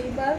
এইবার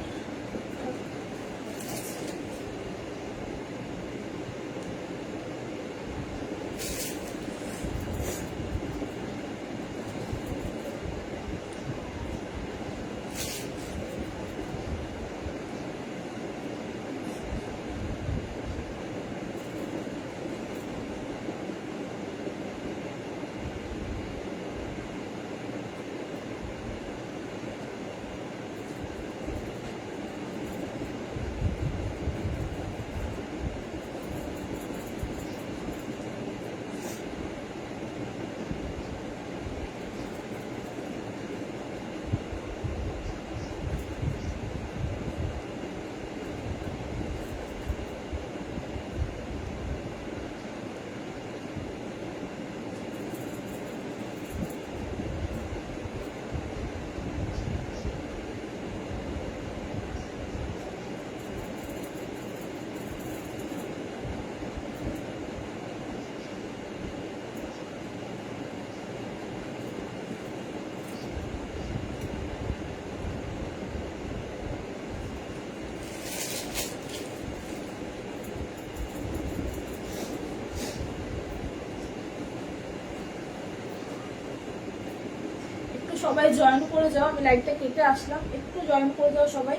সবাই জয়েন করে যাও, আমি লাইভটা কেটে আসলাম, একটু জয়েন করে যাও সবাই,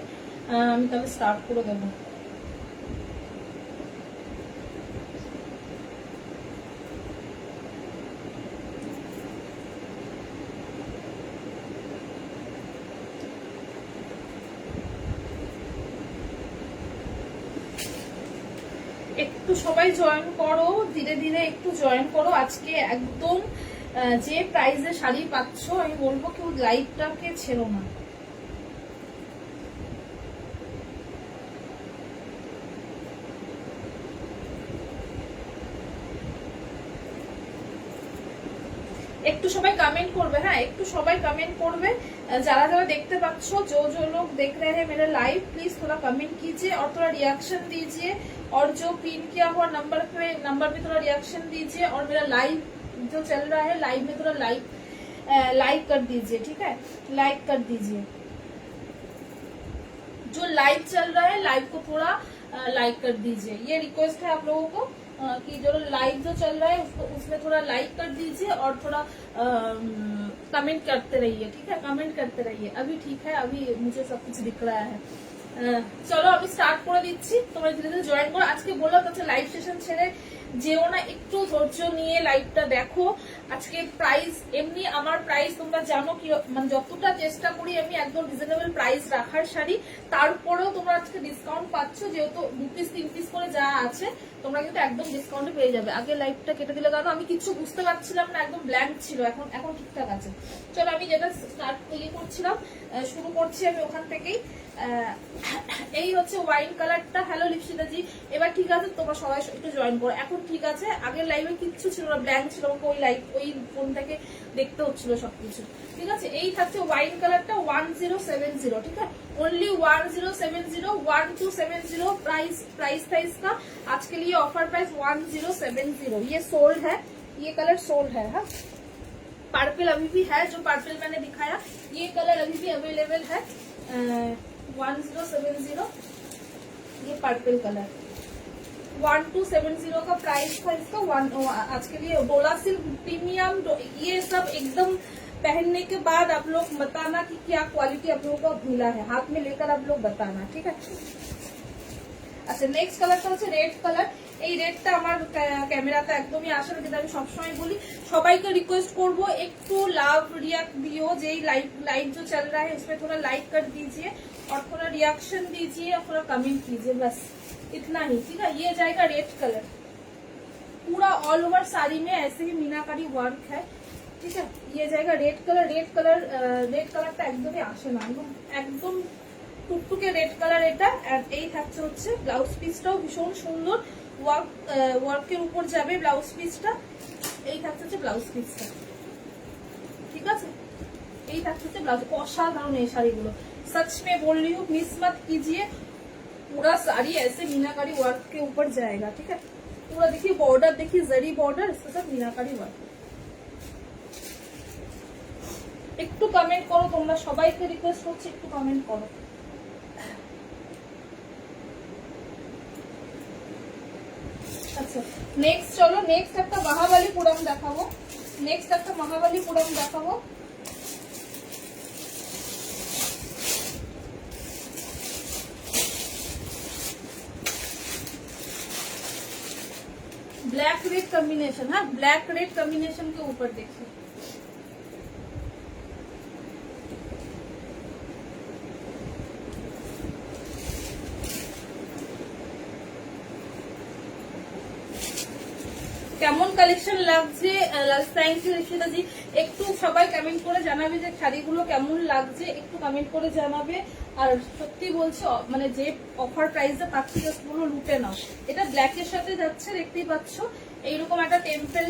আমি তাহলে স্টার্ট করে দেবো। একটু সবাই জয়েন করো, ধীরে ধীরে একটু জয়েন করো। আজকে একদম যে প্রাইসে শাড়ি পাচ্ছ, আমি বলবো কেউ লাইভটাকে ছেড়ো না। একটু সবাই कमेंट করবে, হ্যাঁ একটু সবাই कमेंट करवे। যারা যারা দেখতে পাচ্ছ, जो लोग देख रहे हैं मेरा लाइव, प्लीज थोड़ा कमेंट कीजिए और थोड़ा रिएक्शन दीजिए, और जो पिन किया हुआ नंबर पे थोड़ा रिएक्शन दीजिए, और मेरा लाइव जो चल रहा है लाइव में थोड़ा लाइक कर दीजिए, ठीक है, लाइक कर दीजिए। जो लाइव चल रहा है लाइव को थोड़ा लाइक कर दीजिए, ये रिक्वेस्ट है आप लोगों को कि जो लाइव जो चल रहा है उसको उसमें थोड़ा लाइक कर दीजिए और थोड़ा कमेंट करते रहिए, ठीक है, कमेंट करते रहिए। अभी ठीक है, अभी मुझे सब कुछ दिख रहा है। চলো আমি স্টার্ট করে দিচ্ছি, তোমরা ধীরে ধীরে জয়েন করো। আজকে বললাম তো লাইভ সেশন ছেড়ে যেও না, একটু ধৈর্য নিয়ে লাইভটা দেখো। আজকে প্রাইস এমনি আমার প্রাইস তোমরা জানো কি, মানে যতটা চেষ্টা করি আমি একদম রিজনেবল প্রাইস রাখার শাড়ি, তারপরেও তোমরা আজকে ডিসকাউন্ট পাচ্ছ, যেহেতু 2 পিস 3 পিস করে যা আছে তোমরা কিন্তু একদম ডিসকাউন্টে পেয়ে যাবে। আগে লাইভটা কেটে দিলে, কারণ আমি কিছু বুঝতে পারছিলাম না, একদম ব্ল্যাঙ্ক ছিল, এখন ঠিকঠাক আছে। চলো আমি যেটা স্টার্ট করছিলাম, শুরু করছি আমি ওখান থেকেই। এই হচ্ছে ওয়াইন কালারটা। হ্যালো লিপসিতা জি, এবার ঠিক আছে, তোমরা সবাই একটু জয়েন করো, এখন ঠিক আছে। আগের লাইভে কিচ্ছু ছিল না, ব্ল্যাঙ্ক ছিল, ওই ফোন থেকে দেখতে হচ্ছিল সবকিছু, ঠিক আছে। এই থাকছে ওয়াইন কালারটা 1070, ठीक है, ओनली 1070, 1270 प्राइस था इसका। आज के लिए ऑफर प्राइस 1070। ये सोल्ड है, ये कलर सोल्ड है। हाँ, पर्पल अभी भी है, जो पर्पल मैंने दिखाया ये कलर अभी भी अवेलेबल है। 1070, ये पर्पल कलर 1270 का प्राइस था इसका। आज के लिए डोला सिल्क प्रीमियम, ये सब एकदम पहनने के बाद आप लोग बताना कि क्या क्वालिटी आप लोगों को मिला है, हाथ में लेकर आप लोग बताना, ठीक है। আচ্ছা, নেক্সট কালারটা হচ্ছে রেড কালার। এই রেডটা আমার ক্যামেরাতে একদমই আসে না, যেটা আমি সবসময় বলি। সবাইকে রিকোয়েস্ট করব একটু লাভ रिएक्ट दियो, যেই लाइव जो चल रहा है उसमें थोड़ा लाइक कर दीजिए और थोड़ा रिएक्शन दीजिए और थोड़ा कमेंट कीजिए, बस इतना ही, ठीक है। ये जाएगा रेड कलर, पूरा ऑल ओवर साड़ी में ऐसे ही मीनाकारी वर्क है, ठीक है। ये जाएगा रेड कलर। रेड कलरটা একদমই আসে না, একদম টুকটুকে রেড কালার এটা। আর এই থাকছে হচ্ছে ব্লাউজ পিসটাও ভীষণ সুন্দর, ওয়ার্কের উপর যাবে ব্লাউজ পিসটা। এই থাকছে হচ্ছে ব্লাউজ পিসটা, ঠিক আছে। এই থাকছে হচ্ছে ব্লাউজ। অসাধারণ এই শাড়িগুলো, सच में बोल रही हूँ, मिस मत कीजिए। पूरा साड़ी ऐसे मीनाकारी वर्क के ऊपर जाएगा, ठीक है। पूरा देखिए बॉर्डर, देखिए जरी बॉर्डर, इसके साथ मीनाकारी वर्क। একটু কমেন্ট করো তোমরা, সবাইকে রিকোয়েস্ট করছি একটু কমেন্ট করো। নেক্সট চলো, নেক্সট একটা মহাবালিপুরম দেখাবো। নেক্সট একটা মহাবালিপুরম দেখাবো। ब्लैक रेड कॉम्बिनेशन, हाँ ब्लैक रेड कॉम्बिनेशन के ऊपर देखिए, কেমন কালেকশন লাগছে। থ্যাংক ইউ ঋষিতা জি। একটু সবাই কমেন্ট করে জানাবে যে শাড়িগুলো কেমন লাগছে, একটু কমেন্ট করে জানাবে। আর সত্যি বলছি মানে যে অফার প্রাইসে পাচ্ছি জাস্ট পুরো লুটে নাও। এটা ব্ল্যাকের সাথে যাচ্ছে, দেখতেই পাচ্ছ এইরকম একটা টেম্পল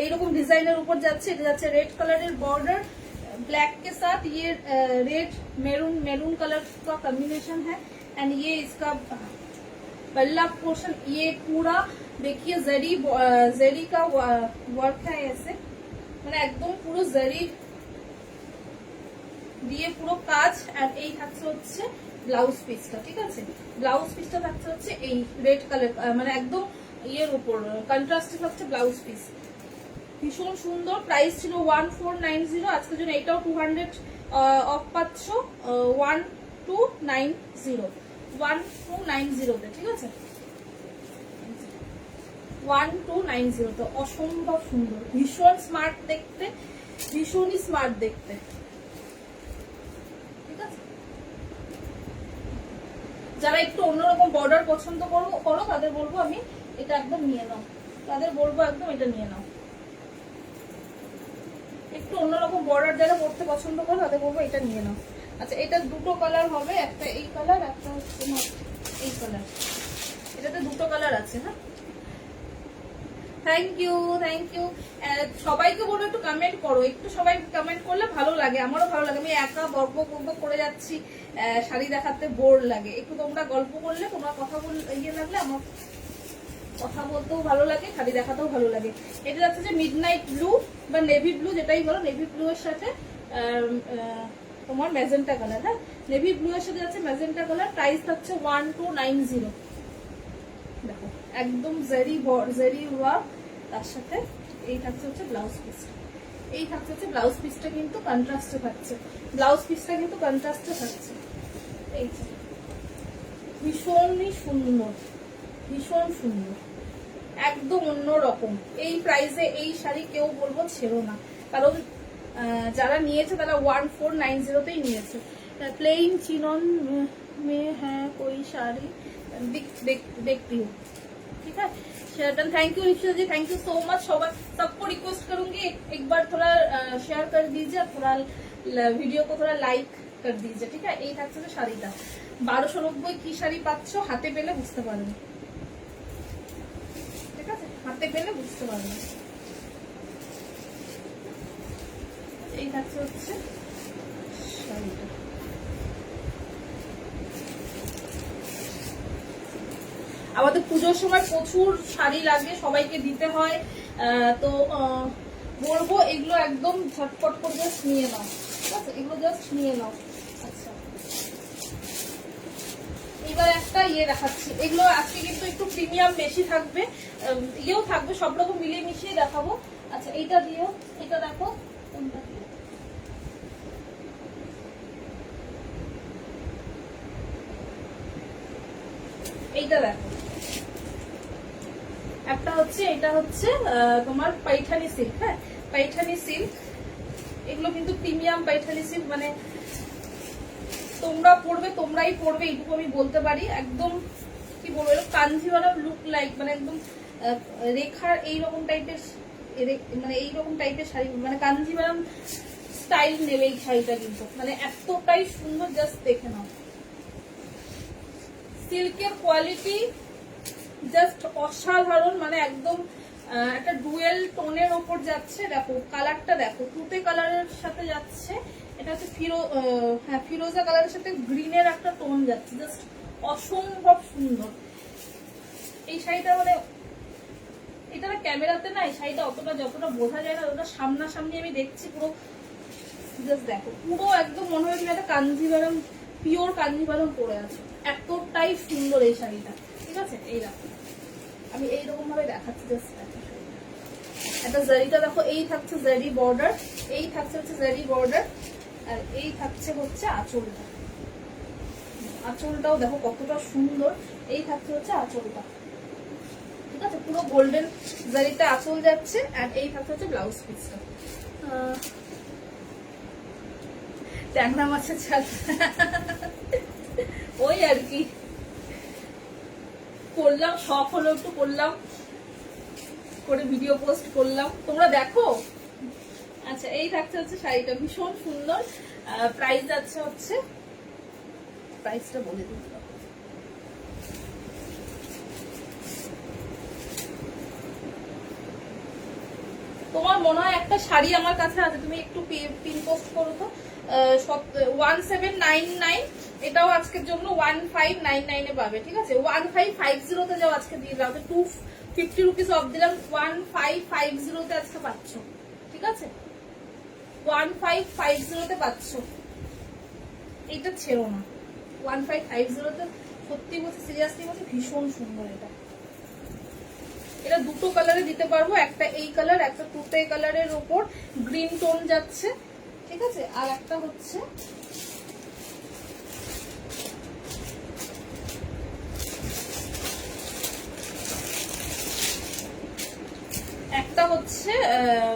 এইরকম ডিজাইনের উপর যাচ্ছে। এটা যাচ্ছে রেড কালারের बॉर्डर ब्लैक के साथ, ये रेड मेरून कलर का कॉम्बिनेशन है। एंड ये इसका पल्ला पोर्शन, ये पूरा देखिए जरी का वर्क है ऐसे, মানে একদম পুরো জরি দিয়ে পুরো কাজ। আর এই থাকছে হচ্ছে ব্লাউজ পিসটা, ঠিক আছে। ব্লাউজ পিসটা থাকছে হচ্ছে এই রেড কালার, মানে একদম ইয়ের উপর কন্ট্রাস্টে থাকছে ব্লাউজ পিস। ভীষণ সুন্দর। প্রাইস ছিল 1490, আজকের জন্য এটাও 200 অফ পাচ্ছ 1290 তে, ঠিক আছে 1290। তো অসম্ভব সুন্দর, ভীষণ স্মার্ট দেখতে, ভীষণই স্মার্ট দেখতে, ঠিক আছে। যারা একটু অন্যরকম বর্ডার পছন্দ করো তাদের বলবো আমি এটা একদম নিয়ে নাও, তাদের বলবো একদম এটা নিয়ে নাও। একটু অন্যরকম বর্ডার যারা পড়তে পছন্দ করো তাদের বলবো এটা নিয়ে নাও। আচ্ছা, এটা দুটো কালার হবে, একটা এই কালার, একটা হচ্ছে এই কালার। এটাতে দুটো কালার আছে। হ্যাঁ, থ্যাংক ইউ থ্যাংক ইউ। সবাইকে বলো একটু কমেন্ট করো, একটু সবাই কমেন্ট করলে ভালো লাগে, আমারও ভালো লাগে। আমি একা গল্প করে যাচ্ছি, শাড়ি দেখাতে বোর লাগে। একটু তোমরা গল্প করলে, তোমরা কথা ইয়ে লাগলে আমার কথা বলতেও ভালো লাগে, শাড়ি দেখাতেও ভালো লাগে। এটা যাচ্ছে যে মিডনাইট ব্লু বা নেভি ব্লু, যেটাই বলো, নেভি ব্লু এর সাথে তোমার ম্যাজেন্টা কালার। হ্যাঁ, নেভি ব্লু এর সাথে যাচ্ছে ম্যাজেন্টা কালার। প্রাইস থাকছে 1290। দেখো একদম জেরি ওয়ার্ক, তার সাথে এই থাকছে হচ্ছে ব্লাউজ পিস। এই থাকছে হচ্ছে ব্লাউজ পিসটা কিন্তু কন্ট্রাস্টে থাকছে, ব্লাউজ পিসটা কিন্তু কন্ট্রাস্টে থাকছে। এই ভীষণই সুন্দর, ভীষণ সুন্দর, একদম অন্যরকম। এই প্রাইসে এই শাড়ি কেউ বলবো ছেড়ো না, কারণ যারা নিয়েছে তারা 1490তেই নিয়েছে। প্লেন চিনন মে হ্যাঁ कोई শাড়ি देखती हूँ, ठीक है। Share done, thank you Rishita ji, thank you so much. सबको रिक्वेस्ट करूंगी एक बार थोड़ा शेयर कर दीजिए, थोड़ा वीडियो को थोड़ा लाइक कर दीजिए, ठीक है। এই থাকছে যে শাড়িটা 1290 কি শাড়ি পাচ্ছ হাতে পেলে বুঝতে পারবে, ঠিক আছে, হাতে পেলে বুঝতে পারবে। এই থাকছে হচ্ছে শাড়িটা। আমাদের পুজোর সময় প্রচুর শাড়ি লাগে, সবাইকে দিতে হয়, তো বলবো এগুলো একদম ঝটপট করে জাস্ট নিয়ে নাও, ঠিক আছে, এগুলো জাস্ট নিয়ে নাও। আচ্ছা, এবার একটা ইয়ে দেখাচ্ছি, এগুলো আজকে কিন্তু একটু প্রিমিয়াম বেশি থাকবে, ইয়েও থাকবে, সব রকম মিলিয়ে মিশিয়ে দেখাবো। আচ্ছা, এইটা দিও, এটা দেখো কোনটা দিও, এইটা দেখো। একটা হচ্ছে, এটা হচ্ছে তোমার পাইঠানি সিল্ক। হ্যাঁ, পাইঠানি সিল্ক, এগুলো কিন্তু প্রিমিয়াম পাইঠানি সিল্ক, মানে তোমরা পড়বে, তোমরাই পড়বে, এইটুকু আমি বলতে পারি। একদম কি বলবো, কাঞ্জিভারাম লুক লাইক, মানে একদম রেখার এইরকম টাইপের, মানে এইরকম টাইপের শাড়ি, মানে কাঞ্জিভারাম স্টাইল নেবে এই শাড়িটা, কিন্তু মানে এতটাই সুন্দর, জাস্ট দেখে নাও। সিল্কের কোয়ালিটি জাস্ট অসাধারণ, মানে একদম একটা ডুয়েল টোনের ওপর যাচ্ছে। দেখো কালারটা দেখো, তুতে কালারের সাথে যাচ্ছে, এটা হচ্ছে ফিরোজা কালারের সাথে গ্রিনের একটা টোন যাচ্ছে, জাস্ট অসম্ভব সুন্দর এই শাড়িটা। মানে এটা ক্যামেরাতে না, এই শাড়িটা অতটা যতটা বোঝা যায় না, ওটা সামনাসামনি আমি দেখছি, পুরো জাস্ট দেখো, পুরো একদম মনে হয় একটা কাঞ্জিভারাম, পিওর কাঞ্জিভারাম পরে আছে, এতটাই সুন্দর এই শাড়িটা, ঠিক আছে। এই দেখো, আমি এইরকম ভাবে দেখাচ্ছি জাস্ট। একটা জারিটা দেখো, এই থাকছে জারি বর্ডার, এই থাকছে হচ্ছে জারি বর্ডার, আর এই থাকছে হচ্ছে আঁচলটা। আঁচলটাও দেখো কতটা সুন্দর, এই থাকছে হচ্ছে আঁচলটা, ঠিক আছে, পুরো গোল্ডেন জারিটা আঁচল যাচ্ছে, আর এই থাকছে হচ্ছে ব্লাউজ পিসটা। ট্যাংরা মাছের ঝাল ওই আর কি করলাম, শখ হলো একটু করলাম, করে ভিডিও পোস্ট করলাম, তোমরা দেখো। আচ্ছা, এই থাকছে হচ্ছে শাড়িটা, ভীষণ সুন্দর। প্রাইস যাচ্ছে হচ্ছে, প্রাইসটা বলে দিই, তোমার মনে হয় একটা শাড়ি আমার কাছে আছে, তুমি একটু পিন পোস্ট করো তো। 1799, এটাও আজকের জন্য 1599 এ পাবে, ঠিক আছে। 1550 তে যাও আজকে দিয়ে দাও, 250 রুপিস অফ দিলাম, 1550 তে আজকে পাচ্ছ, ঠিক আছে, 1550 তে পাচ্ছ। এটা ছেড়ো না, 1550 তে সত্যি বলছি, সিরিয়াসলি বলছি, ভীষণ সুন্দর এটা। এটা দুটো কালারে দিতে পারবো, একটা এই কালার, একটা তুতে কালারের উপর গ্রিন টোন যাচ্ছে, ঠিক আছে, আর একটা হচ্ছে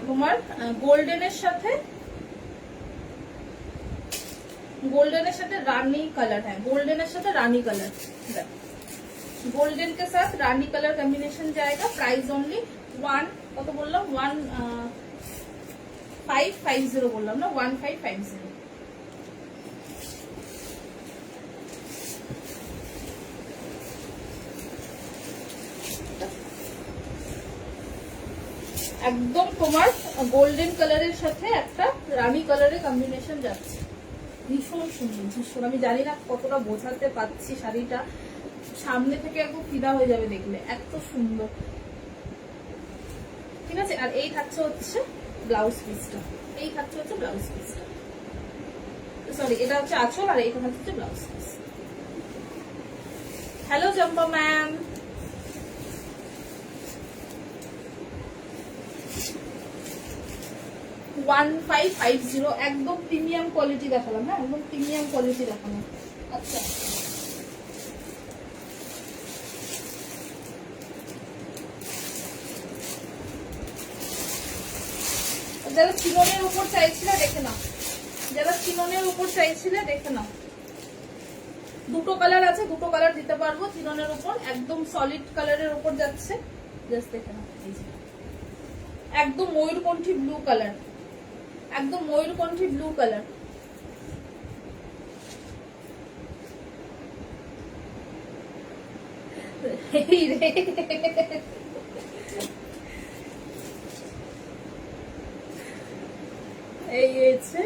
তোমার গোল্ডেনের সাথে রানী কালার। হ্যাঁ, গোল্ডেনের সাথে রানী কালার, गोल्डन के साथ रानी कलर कॉम्बिनेशन जाएगा। प्राइस ओनली 1 কত বললাম 1550 বললাম না, 1550। একদম তোমার গোল্ডেন কালারের সাথে একটা রানী কালারের কম্বিনেশন যাচ্ছে, ভীষণ সুন্দর, ভীষণ। আমি জানি না কতটা বোঝাতে পারছি, শাড়িটা সামনে থেকে একদম ফিদা হয়ে যাবে দেখলে, এত সুন্দর, ঠিক আছে। আর এই থাকছে হচ্ছে ব্লাউজ পিসটা, এই থাকছে হচ্ছে ব্লাউজ পিসটা, সরি এটা হচ্ছে আঁচল, আর এইটা হচ্ছে ব্লাউজ পিস। হ্যালো চম্পা ম্যাম, $1550, একদম প্রিমিয়াম কোয়ালিটি দেখালাম। হ্যাঁ, একদম প্রিমিয়াম কোয়ালিটি দেখালাম। আচ্ছা, যারা চিননের উপর চাইছিলে দেখে নাও, যারা চিননের উপর চাইছিলে দেখে নাও, দুটো কালার আছে, দুটো কালার দিতে পারবো চিননের উপর, একদম সলিড কালারের উপর যাচ্ছে, জাস্ট দেখে নাও, একদম ময়ূরকণ্ঠী ব্লু কালার, একদম ময়ূরকণ্ঠী ব্লু কালার। এই হচ্ছে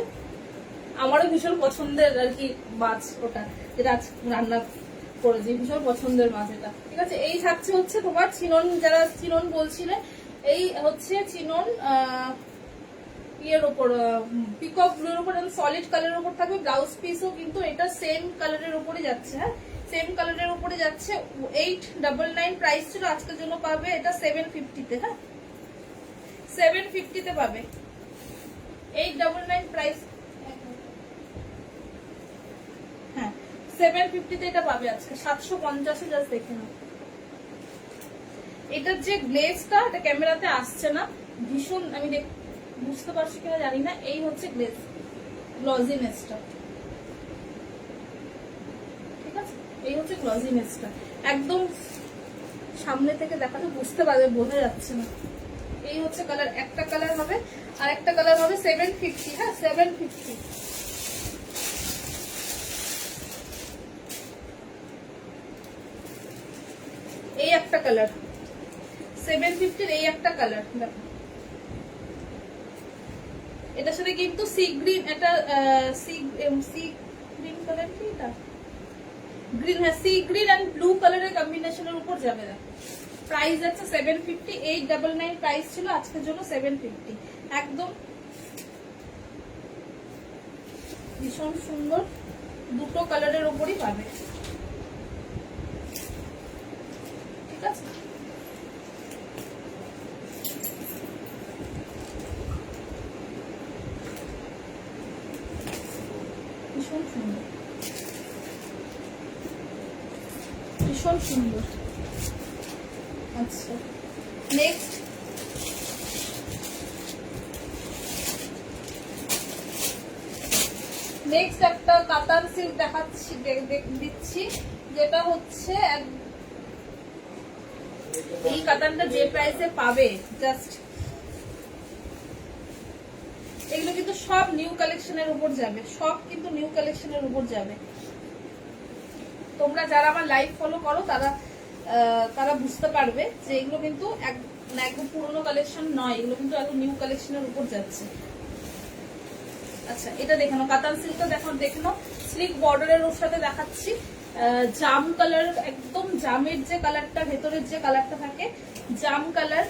আমারও ভীষণ পছন্দের আর কি মাছ, ওটা যেটা আজ রান্না করেছি, ভীষণ পছন্দের মাছ এটা, ঠিক আছে। এই থাকছে হচ্ছে তোমার চিনন, যারা চিনন বলছিলে, এই হচ্ছে চিনন ইয়ের উপর, পিকক ব্লুর উপর, সলিড কালারের উপর থাকবে। ব্লাউজ পিসও কিন্তু এটা সেম কালারের উপরে যাচ্ছে, হ্যাঁ সেম কালারের উপরে যাচ্ছে। 899 প্রাইস ছিল, আজকের জন্য পাবে এটা 750 তে। হ্যাঁ, 750 তে পাবে, 899 প্রাইস, হ্যাঁ 750 তে এটা পাবে আজকে, 750 জাস্ট দেখে নাও। এটার যে গ্লেজটা, এটা ক্যামেরাতে আসছে না, ভীষণ, আমি বুঝতে পারছি কিনা জানি না, এই হচ্ছে গ্লেজ, গ্লজিনেসটা, ঠিক আছে, এই হচ্ছে গ্লজিনেসটা, একদম সামনে থেকে দেখাতে বুঝতে পারবে, বোঝা যাচ্ছে না। এই হচ্ছে কালার, একটা কালার হবে, আর একটা কালার হবে 750। হ্যাঁ 750, এই একটা কালার 750, এই একটা কালার দেখো। এটার সাথে কিন্তু সি গ্রিন, এটা সি গ্রিন কালার, কি এটা গ্রিন, হ্যাঁ সি গ্রিন এন্ড ব্লু কালারের কম্বিনেশনের উপর যাবে। দেখো প্রাইস আছে 750, 899 প্রাইস ছিল, আজকের জন্য 750, একদম ভীষণ সুন্দর, দুটো কালারের উপরই পাবে, ঠিক আছে। ভীষণ সুন্দর, ভীষণ সুন্দর। আচ্ছা নেক্সট একটা কাতান সিল্ক দেখাচ্ছি, দিচ্ছি, যেটা হচ্ছে এই কাতানটা যে প্রাইসে পাবে জাস্ট, এগুলো কিন্তু সব নিউ কালেকশনের উপর যাবে, সব কিন্তু নিউ কালেকশনের উপর যাবে। তোমরা যারা আমার লাইভ ফলো করো তারা বুঝতে পারবে যে এগুলো কিন্তু একদম পুরনো কালেকশন নয়, এগুলো কিন্তু একদম নিউ কালেকশনের উপর যাচ্ছে। আচ্ছা এটা দেখে নাও, কাতান সিল্কটা দেখে নাও, স্লিক বর্ডারের ওর সাথে দেখাচ্ছি, জাম কালার, একদম জামের যে কালারটা, ভেতরের যে কালারটা থাকে জাম কালার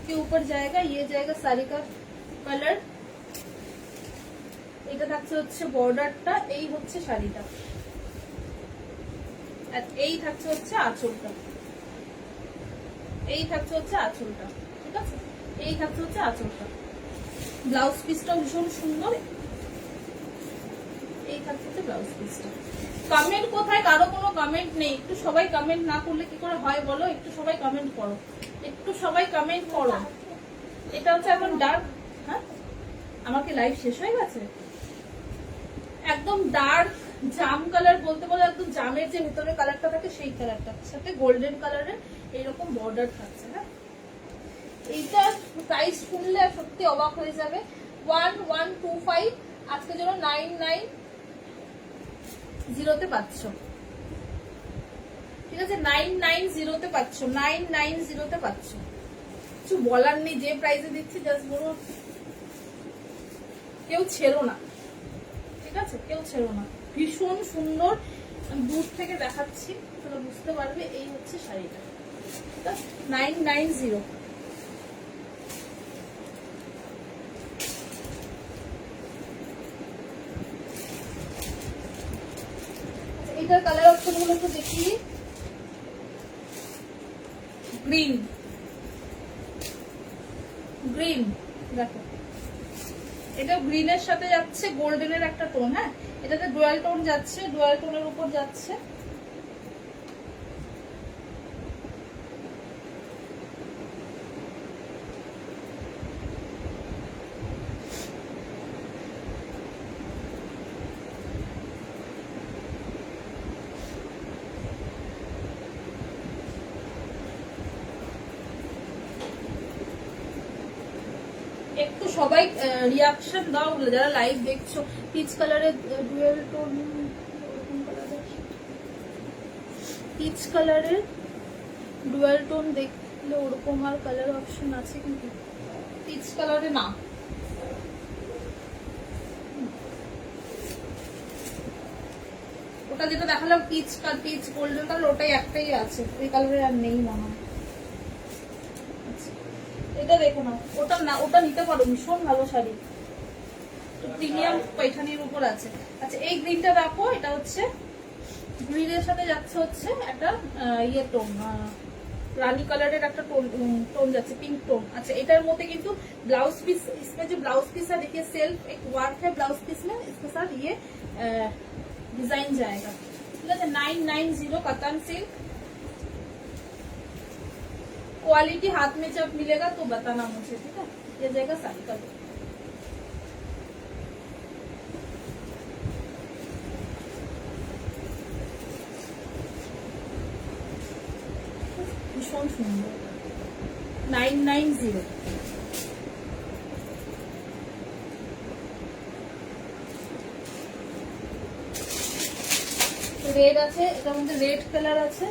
के ऊपर जाएगा, ये जाएगा साड़ी का কালার। এটা থাকছে হচ্ছে বর্ডারটা, এই হচ্ছে শাড়িটা, আর এই থাকছে হচ্ছে আঁচলটা, এই থাকছে হচ্ছে আঁচলটা, ঠিক আছে, এই থাকছে হচ্ছে আঁচলটা। ব্লাউজ পিসটাও ভীষণ সুন্দর, এই থাকছে হচ্ছে ব্লাউজ পিসটা। কমেন্ট কোথায়? কারো কোনো কমেন্ট নেই, একটু সবাই কমেন্ট না করলে কি করে হয় বলো? একটু সবাই কমেন্ট করো, একটু সবাই কমেন্ট করো। এটা হচ্ছে এখন ডার্ক, হ্যাঁ আমার কি লাইভ শেষ হয়ে গেছে? একদম ডার্ক জাম কালার বলতে বলে, একদম জামের যে ভিতরে কালারটা থাকে সেই কালারটা, সাথে গোল্ডেন কালারের এইরকম বর্ডার থাকছে। হ্যাঁ এইটা প্রাইস শুনলে সত্যি অবাক হয়ে যাবে। 1125 আজকে জন্য 990 পাচ্ছ, ঠিক আছে, 990 পাচ্ছ, 990 পাচ্ছ। কিছু বলার নেই, যে প্রাইসে দিচ্ছি জাস্ট বলো কেউ ছেড়ো না, ঠিক আছে, কেউ ছেড়ো না। ভীষণ সুন্দর, দূর থেকে দেখাচ্ছি তোমরা বুঝতে পারবে। এই হচ্ছে শাড়িটা, 990। এটার কালার অপশন গুলো একটু দেখি। গ্রিন, গ্রিন দেখো, এটা গ্রিনের সাথে যাচ্ছে গোল্ডেনের একটা টোন। হ্যাঁ এটাতে ডুয়াল টোন যাচ্ছে, ডুয়াল টোনের উপর যাচ্ছে। একটু সবাই রিয়াকশন দাও যারা লাইভ দেখছো। পিচ কালারের ডুয়েল টোন, পিচ কালারের ডুয়েল টোন দেখলে ওরকম আর কালার অপশন আছে কিন্তু পিচ কালারে না। ওটা যেটা দেখালাম পিচ গোল্ডেন কালার, ওটাই একটাই আছে, ওই কালারের আর নেই মনে হয়। এটা দেখো না, ওটা না, ওটা নিতে পারো, ভীষণ ভালো শাড়ি, প্রিমিয়াম पैठनिर উপর আছে। আচ্ছা এই গ্রিনটা দেখো, এটা হচ্ছে গ্রিনের সাথে যাচ্ছে হচ্ছে একটা ইয়ে টোন, রানী কালারের একটা টোন যাচ্ছে, পিঙ্ক টোন। अच्छा এটার মধ্যে কিন্তু ब्लाउज पीस, इसमें जो ब्लाउज पीस है देखिए सेल्फ एक वर्क है ब्लाउज पीस में, इसके साथ ये डिजाइन जाएगा, ठीक है। 990 कतन सिल्क, क्वालिटी हाथ में जब मिलेगा तो बताना मुझे, ठीक है। ये जाएगा साड़ी का लुक, भीषण सुंदर, 990। रेड আছে, এটার মধ্যে রেড কালার আছে,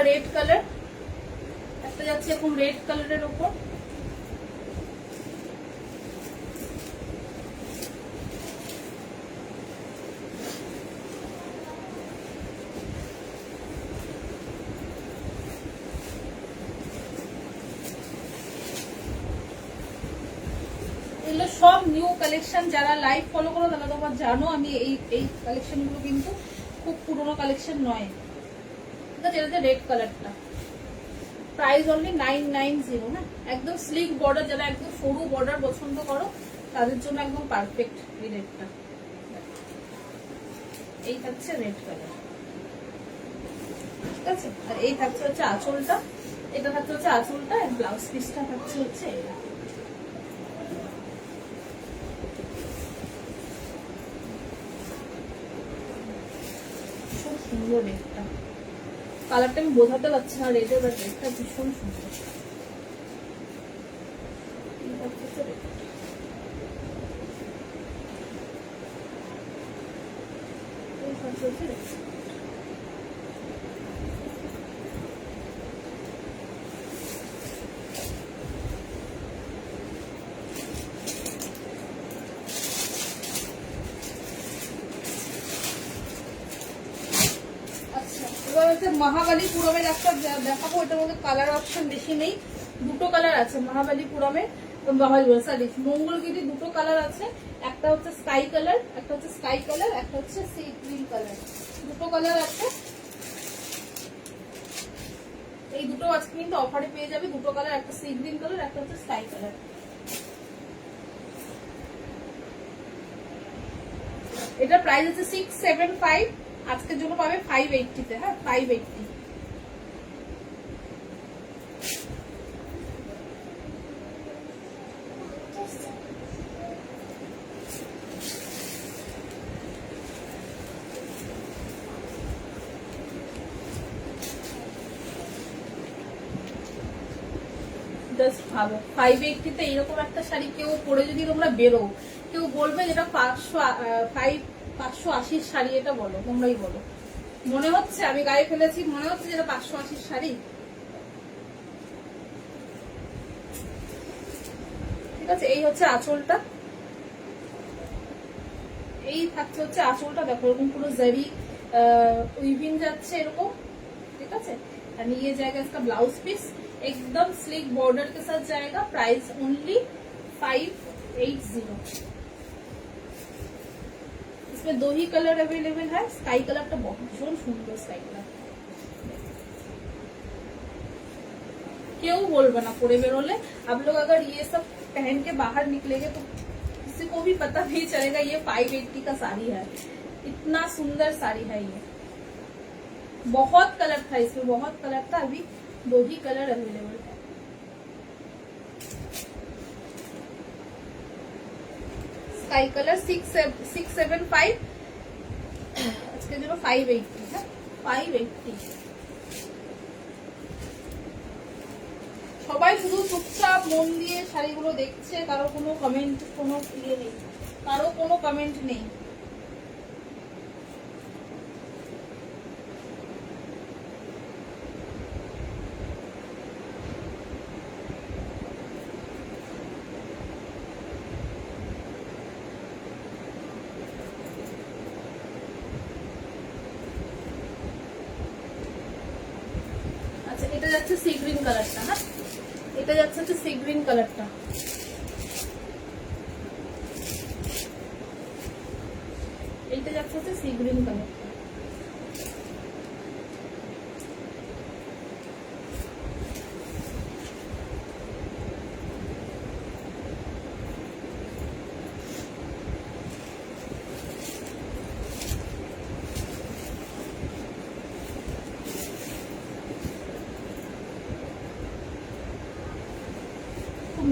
রেড কালার, একটা যাচ্ছে এরকম রেড কালারের উপর, এগুলো সব নিউ কালেকশন। যারা লাইভ ফলো করো তারা তোমরা জানো আমি এই কালেকশন গুলো কিন্তু খুব পুরোনো কালেকশন নয়। ঠিক আছে, এটা রেড কালারটা, প্রাইস অনলি 990। হ্যাঁ, একদম স্লিক বর্ডার, যারা একদম সরু বর্ডার পছন্দ করো তাদের জন্য একদম পারফেক্ট এই রেডটা। এই থাকছে রেড কালার, ঠিক আছে। আর এই থাকছে হচ্ছে আঁচলটা, এটা থাকছে হচ্ছে আঁচলটা, ব্লাউজ পিসটা থাকছে হচ্ছে এটা। খুব সুন্দর রেডটা, কালারটা আমি বোঝাতে পারছি না রেডের, বাট রেডটা ভীষণ সুন্দর। মহাবালিপুরমের একটা দেখাবো, এটার মধ্যে কালার অপশন বেশি নেই, দুটো কালার আছে মহাবালিপুরমের, সরি মঙ্গলগিরি, দুটো কালার আছে, একটা হচ্ছে স্কাই কালার, একটা হচ্ছে স্কাই কালার, একটা হচ্ছে সি গ্রিন কালার, দুটো কালার আছে। এই দুটো আজকে কিন্তু অফারে পেয়ে যাবে, দুটো কালার, একটা সি গ্রিন কালার, একটা হচ্ছে স্কাই কালার। এটা প্রাইস আছে 675, আজকের জন্য পাবে 580 তে। হ্যাঁ, 580। জাস্ট ভাবো 580 তে এরকম একটা শাড়ি কেউ পরে যদি তোমরা বেরো, কেউ বলবে যেটা 580 শাড়ি, এটা বলো, তোমরাই বলো। মনে হচ্ছে আমি গায়ে ফেলেছি, মনে হচ্ছে যেটা 580 শাড়ি। ঠিক আছে, এই হচ্ছে আঁচলটা, এই থাকছে হচ্ছে আঁচলটা। দেখো এরকম পুরো জারি উইভিং যাচ্ছে এরকম, ঠিক আছে। और ये जाएगा इसका ब्लाउज पीस, एकदम स्लिक बॉर्डर के साथ जाएगा। Price only 580। इसमें दो ही कलर अवेलेबल है, स्काई कलर तो बहुत सुंदर स्काई कलर, क्यों बोलबो ना पूरे बेरोले। आप लोग अगर ये सब पहन के बाहर निकलेंगे तो किसी को भी पता नहीं चलेगा ये 580 का साड़ी है। इतना सुंदर साड़ी है ये, बहुत कलर था इसमें, बहुत कलर था, अभी दो ही कलर अवेलेबल है। स्काई कलर 675, इसके जो 580 है, 580। সবাই শুধু চুপচাপ মন দিয়ে শাড়িগুলো দেখছে, কারো কোনো কমেন্ট, কোনো ইয়ে নেই, কারো কোনো কমেন্ট নেই। আচ্ছা, এটা যাচ্ছে সি গ্রিন কালারটা। হ্যাঁ, এটা যাচ্ছে হচ্ছে সি গ্রিন কালারটা, এইটা যাচ্ছে হচ্ছে সি গ্রিন কালারটা।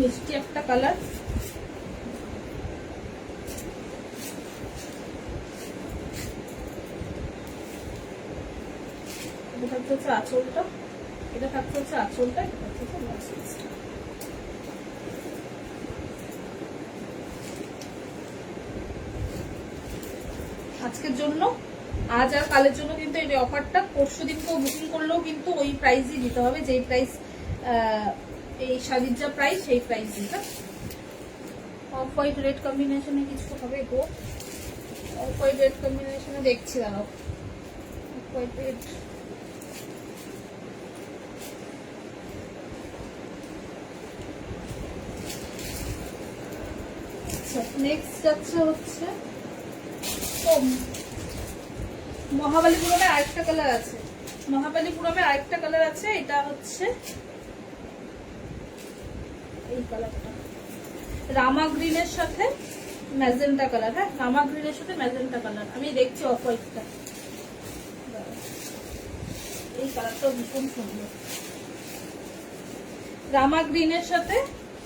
মিষ্টি একটা কালার, এটা থাকছে হচ্ছে আঁচলটা, এটা থাকছে হচ্ছে আঁচলটা, এটা থাকছে হচ্ছে ব্লাউজ পিসটা। আজকের জন্য, আজ আর কালের জন্য কিন্তু এই অফারটা, পরশু দিন কেউ বুকিং করলেও কিন্তু ওই প্রাইসই দিতে হবে, যেই প্রাইস এই শাড়ির যা প্রাইস সেই প্রাইস দিতে। অফ হোয়াইট রেড কম্বিনেশনে কিছু হবে গো, অফ হোয়াইট রেড কম্বিনেশনে দেখছি, দাঁড়াও। অফ হোয়াইট রেড, নেক্সট যাচ্ছে হচ্ছে মহাবালিপুরমে আরেকটা কালার আছে, মহাবালিপুরমে আরেকটা কালার আছে, এটা হচ্ছে এই কালারটা রামা গ্রিনের সাথে ম্যাজেন্টা কালার। হ্যাঁ, রামা গ্রিনের সাথে ম্যাজেন্টা কালার। আমি দেখছি অফ হোয়াইটটা, এই কালারটা ভীষণ সুন্দর। রামা গ্রিনের সাথে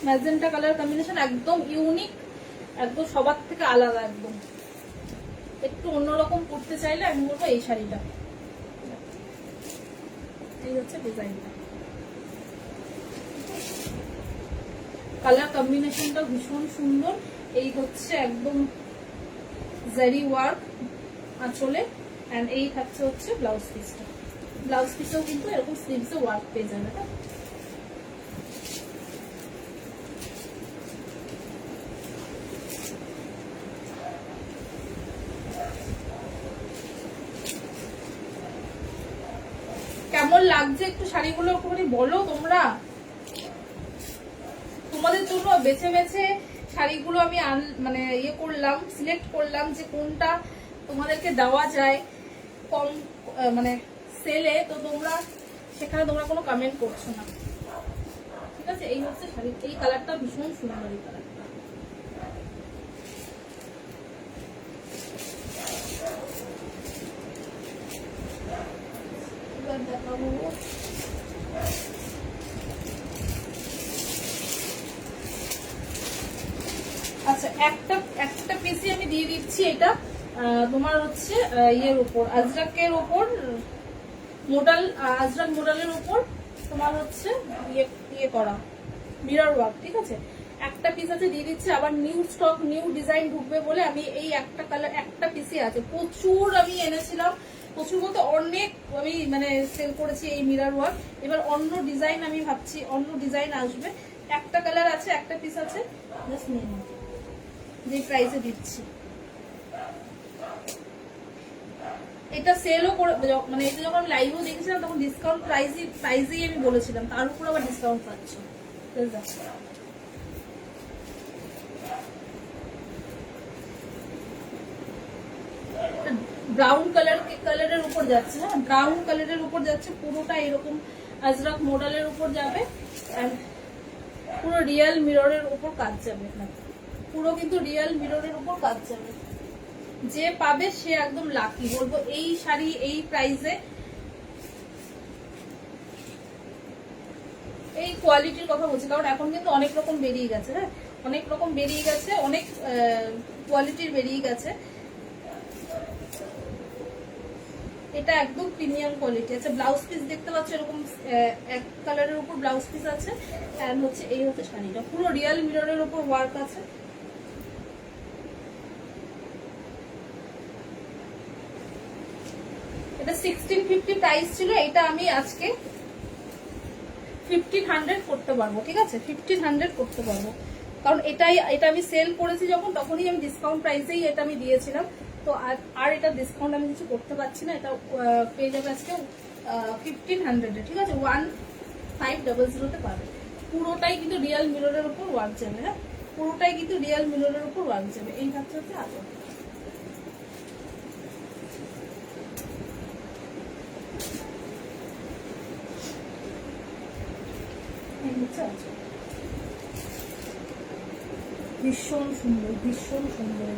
ম্যাজেন্টা কালার কম্বিনেশন, একদম ইউনিক, একদম সবার থেকে আলাদা, একদম একটু অন্যরকম করতে চাইলে আমি বলবো এই শাড়িটা। এই হচ্ছে ডিজাইনটা, কালার কম্বিনেশনটা ভীষণ সুন্দর। এই হচ্ছে একদম জারি ওয়ার্ক আঁচলে, এন্ড এই থাকছে হচ্ছে ব্লাউজ পিসটা। ব্লাউজ পিসেও কিন্তু এরকম স্লিভসে ওয়ার্ক পেয়ে যাবে। কেমন লাগছে একটু শাড়িগুলো একটুখানি বলো তোমরা। তোমাদের জন্য বেছে বেছে শাড়িগুলো আমি মানে ইয়ে করলাম, সিলেক্ট করলাম যে কোনটা তোমাদেরকে দেওয়া যায় কম মানে সেলে, তো তোমরা সেখানে তোমরা কোনো কমেন্ট করছো না, ঠিক আছে। এই হচ্ছে শাড়ি, এই কালারটা ভীষণ সুন্দর, এই কালারটা। দেখাবো আচ্ছা, একটা পিসি আমি দিয়ে দিচ্ছি। এটা তোমার হচ্ছে ইয়ের উপর, আজরাকের উপর মডেল, আজরাক মডেলের উপর তোমার হচ্ছে ইয়ে করা মিরর ওয়ার্ক, ঠিক আছে। একটা পিস আছে দিয়ে দিচ্ছি। আবার নিউ স্টক, নিউ ডিজাইন ঢুকবে বলে আমি এই একটা কালার, একটা পিসি আছে। প্রচুর আমি এনেছিলাম, প্রচুর বলতে অনেক আমি মানে সেল করেছি এই মিরর ওয়ার্ক। এবার অন্য ডিজাইন আমি ভাবছি, অন্য ডিজাইন আসবে। একটা কালার আছে, একটা পিস আছে, জাস্ট নিয়ে নিন যে প্রাইসে দিচ্ছি। এটা সেলও করে, মানে এটা যখন আমি লাইভও দেখেছিলাম তখন ডিসকাউন্ট প্রাইসেই আমি বলেছিলাম, তার উপর আবার ডিসকাউন্ট পাচ্ছি। ব্রাউন কালারের উপর যাচ্ছে, হ্যাঁ ব্রাউন কালারের উপর যাচ্ছে, পুরোটা এরকম আজরাক মডেলের উপর যাবে, পুরো রিয়েল মিররের উপর কাজ যাবে, পুরো কিন্তু রিয়েল মিররের উপর কাজ যাবে। যে পাবে সে একদম লাকি বলবো। এই শাড়ি এই প্রাইসে, এই কোয়ালিটির কথা বলছি, কারণ এখন কিন্তু অনেক রকম বেরিয়ে গেছে, হ্যাঁ অনেক রকম বেরিয়ে গেছে, অনেক কোয়ালিটির বেরিয়ে গেছে। এটা একদম প্রিমিয়াম কোয়ালিটি আছে। ব্লাউজ পিস দেখতে পাচ্ছ এরকম এক কালারের উপর ব্লাউজ পিস আছে, এন্ড হচ্ছে এই হচ্ছে শাড়িটা, পুরো রিয়েল মিররের উপর ওয়ার্ক আছে। এটা 1650 প্রাইস ছিল, এটা আমি আজকে 1500 করতে পারবো, ঠিক আছে 1500 করতে পারবো, কারণ এটা আমি সেল করেছি যখন, তখনই আমি ডিসকাউন্ট প্রাইসেই এটা আমি দিয়েছিলাম। তো আর এটা ডিসকাউন্ট আমি কিছু করতে পারছি না, এটা পেয়ে যাবে আজকে 1500-এ, ঠিক আছে 1500-তে পাবে। পুরোটাই কিন্তু রিয়েল মিররের উপর ওয়ার্ক যাবে, হ্যাঁ পুরোটাই কিন্তু রিয়েল মিররের উপর ওয়ার্ক যাবে। এই থাকছে হচ্ছে আগে ভীষণ সুন্দর, ভীষণ সুন্দর।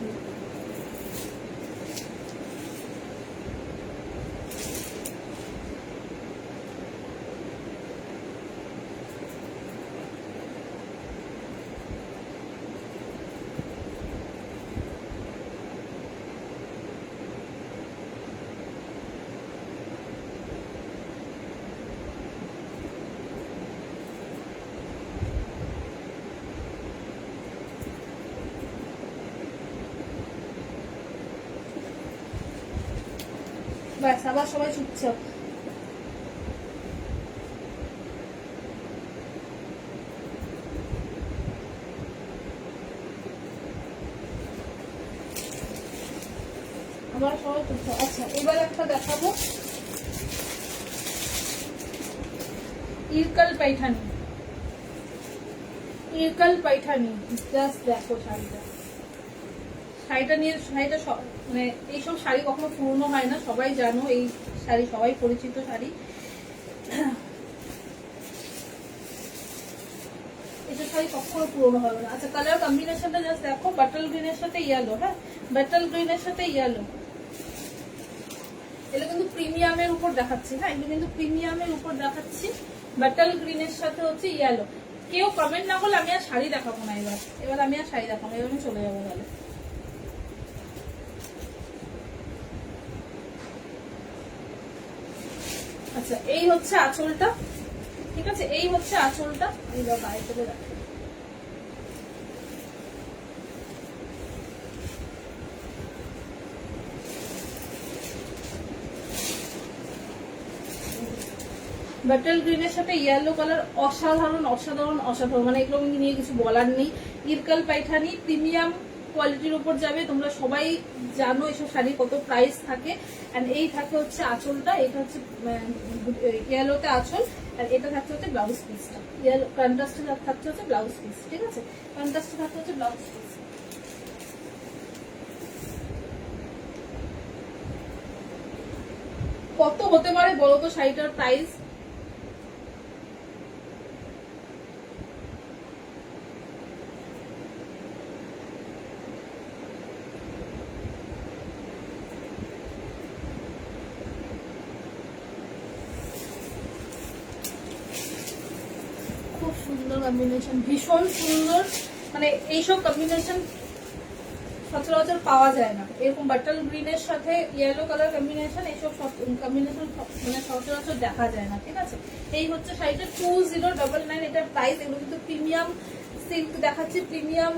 ব্যাস আবার সবাই চুপচাপ। আবার সবাই চুপচাপ। আচ্ছা এবার একটা দেখাবো ইরকাল পাইঠানি, জাস্ট দেখো শাড়িটা, শাড়িটা নিয়ে, শাড়িটা মানে এইসব শাড়ি কখনো পুরনো হয় না, সবাই জানো এই শাড়ি, সবাই পরিচিত শাড়ি। এইসব শাড়ি কখনো পুরনো হবে না। আচ্ছা, কালার কম্বিনেশনটা জাস্ট দেখো, বাটল গ্রিনের সাথে ইয়েলো। হ্যাঁ, বাটল গ্রিনের সাথে ইয়েলো, এটা কিন্তু প্রিমিয়ামের উপর দেখাচ্ছি। হ্যাঁ, এটা কিন্তু প্রিমিয়ামের উপর দেখাচ্ছি, বাটল গ্রিনের সাথে হচ্ছে ইয়েলো। কেউ কমেন্ট না করলে আমি আর শাড়ি দেখাবো না। এবার আমি আর শাড়ি দেখাবো, এবার আমি চলে যাবো তাহলে। আচ্ছা, এই হচ্ছে আঁচলটা, ঠিক আছে, এই হচ্ছে আঁচলটা। এইবার গায়ে করে রাখি। বাটল গ্রিনের সাথে ইয়েলো কালার, অসাধারণ অসাধারণ অসাধারণ, মানে এগুলো নিয়ে কিছু বলার নেই। ইরকাল পাইঠানি প্রিমিয়াম কোয়ালিটির উপর যাবে। তোমরা সবাই জানো এসব শাড়ি কত প্রাইস থাকে। এন্ড এই থাকে হচ্ছে আঁচলটা, এটা হচ্ছে ইয়েলোতে আঁচল, আর এটা থাকছে হচ্ছে ব্লাউজ পিসটা। ইয়েলো কন্ট্রাস্টে থাকছে হচ্ছে ব্লাউজ পিস, ঠিক আছে, কন্ট্রাস্টে থাকছে হচ্ছে ব্লাউজ পিস। কত হতে পারে বলো তো শাড়িটার প্রাইস? খুব সুন্দর কম্বিনেশন, ভীষণ সুন্দর, মানে এইসব কম্বিনেশন সচরাচর পাওয়া যায় না। এরকম বাটল গ্রিনের সাথে ইয়েলো কালার কম্বিনেশন, এইসব কম্বিনেশন মানে সচরাচর দেখা যায় না, ঠিক আছে। এই হচ্ছে শাড়িটা 2099, এটার প্রাইস। এগুলো কিন্তু প্রিমিয়াম সিল্ক দেখাচ্ছি, প্রিমিয়াম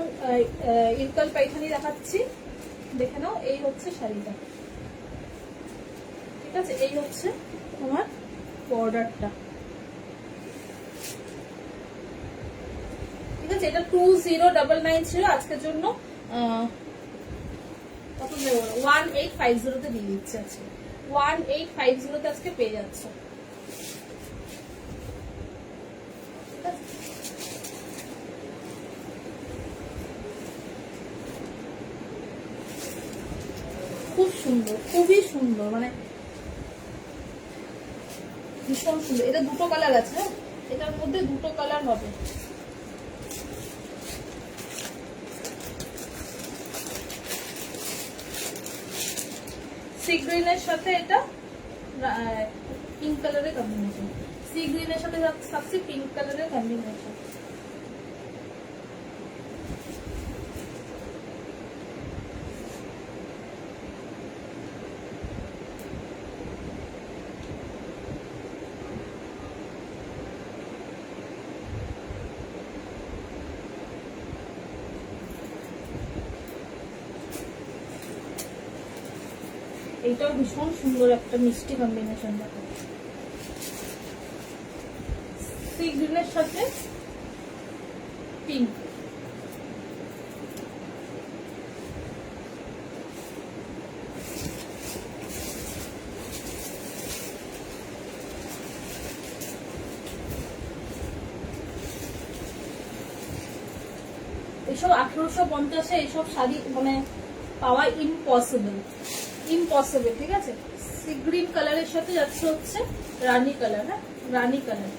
ইরকাল পাইথানি দেখাচ্ছি, দেখে নাও। এই হচ্ছে শাড়িটা, ঠিক আছে, এই হচ্ছে তোমার বর্ডারটা, ঠিক আছে। এটা 2099 ছিল, আজকের জন্য 1850 তে দিয়ে দিচ্ছে আজকে, 1850 তে আজকে পেয়ে যাচ্ছে। খুব সুন্দর, খুবই সুন্দর, মানে ভীষণ সুন্দর। এটা দুটো কালার আছে, হ্যাঁ, এটার মধ্যে দুটো কালার হবে। সি গ্রিনের সাথে এটা পিঙ্ক কালারের কম্বিনেশন, সি গ্রিনের সাথে থাকছে পিঙ্ক কালারের কম্বিনেশন। এটাও ভীষণ সুন্দর একটা মিষ্টি কম্বিনেশন, দেখো, সি গ্রিনের সাথে পিঙ্ক। এসব 1850-এ এইসব শাড়ি মানে পাওয়া ইম্পসিবল, ইম্পসিবল, ঠিক আছে। সি গ্রিন কালারের সাথে যাচ্ছে হচ্ছে रानी कलर है, रानी कलर।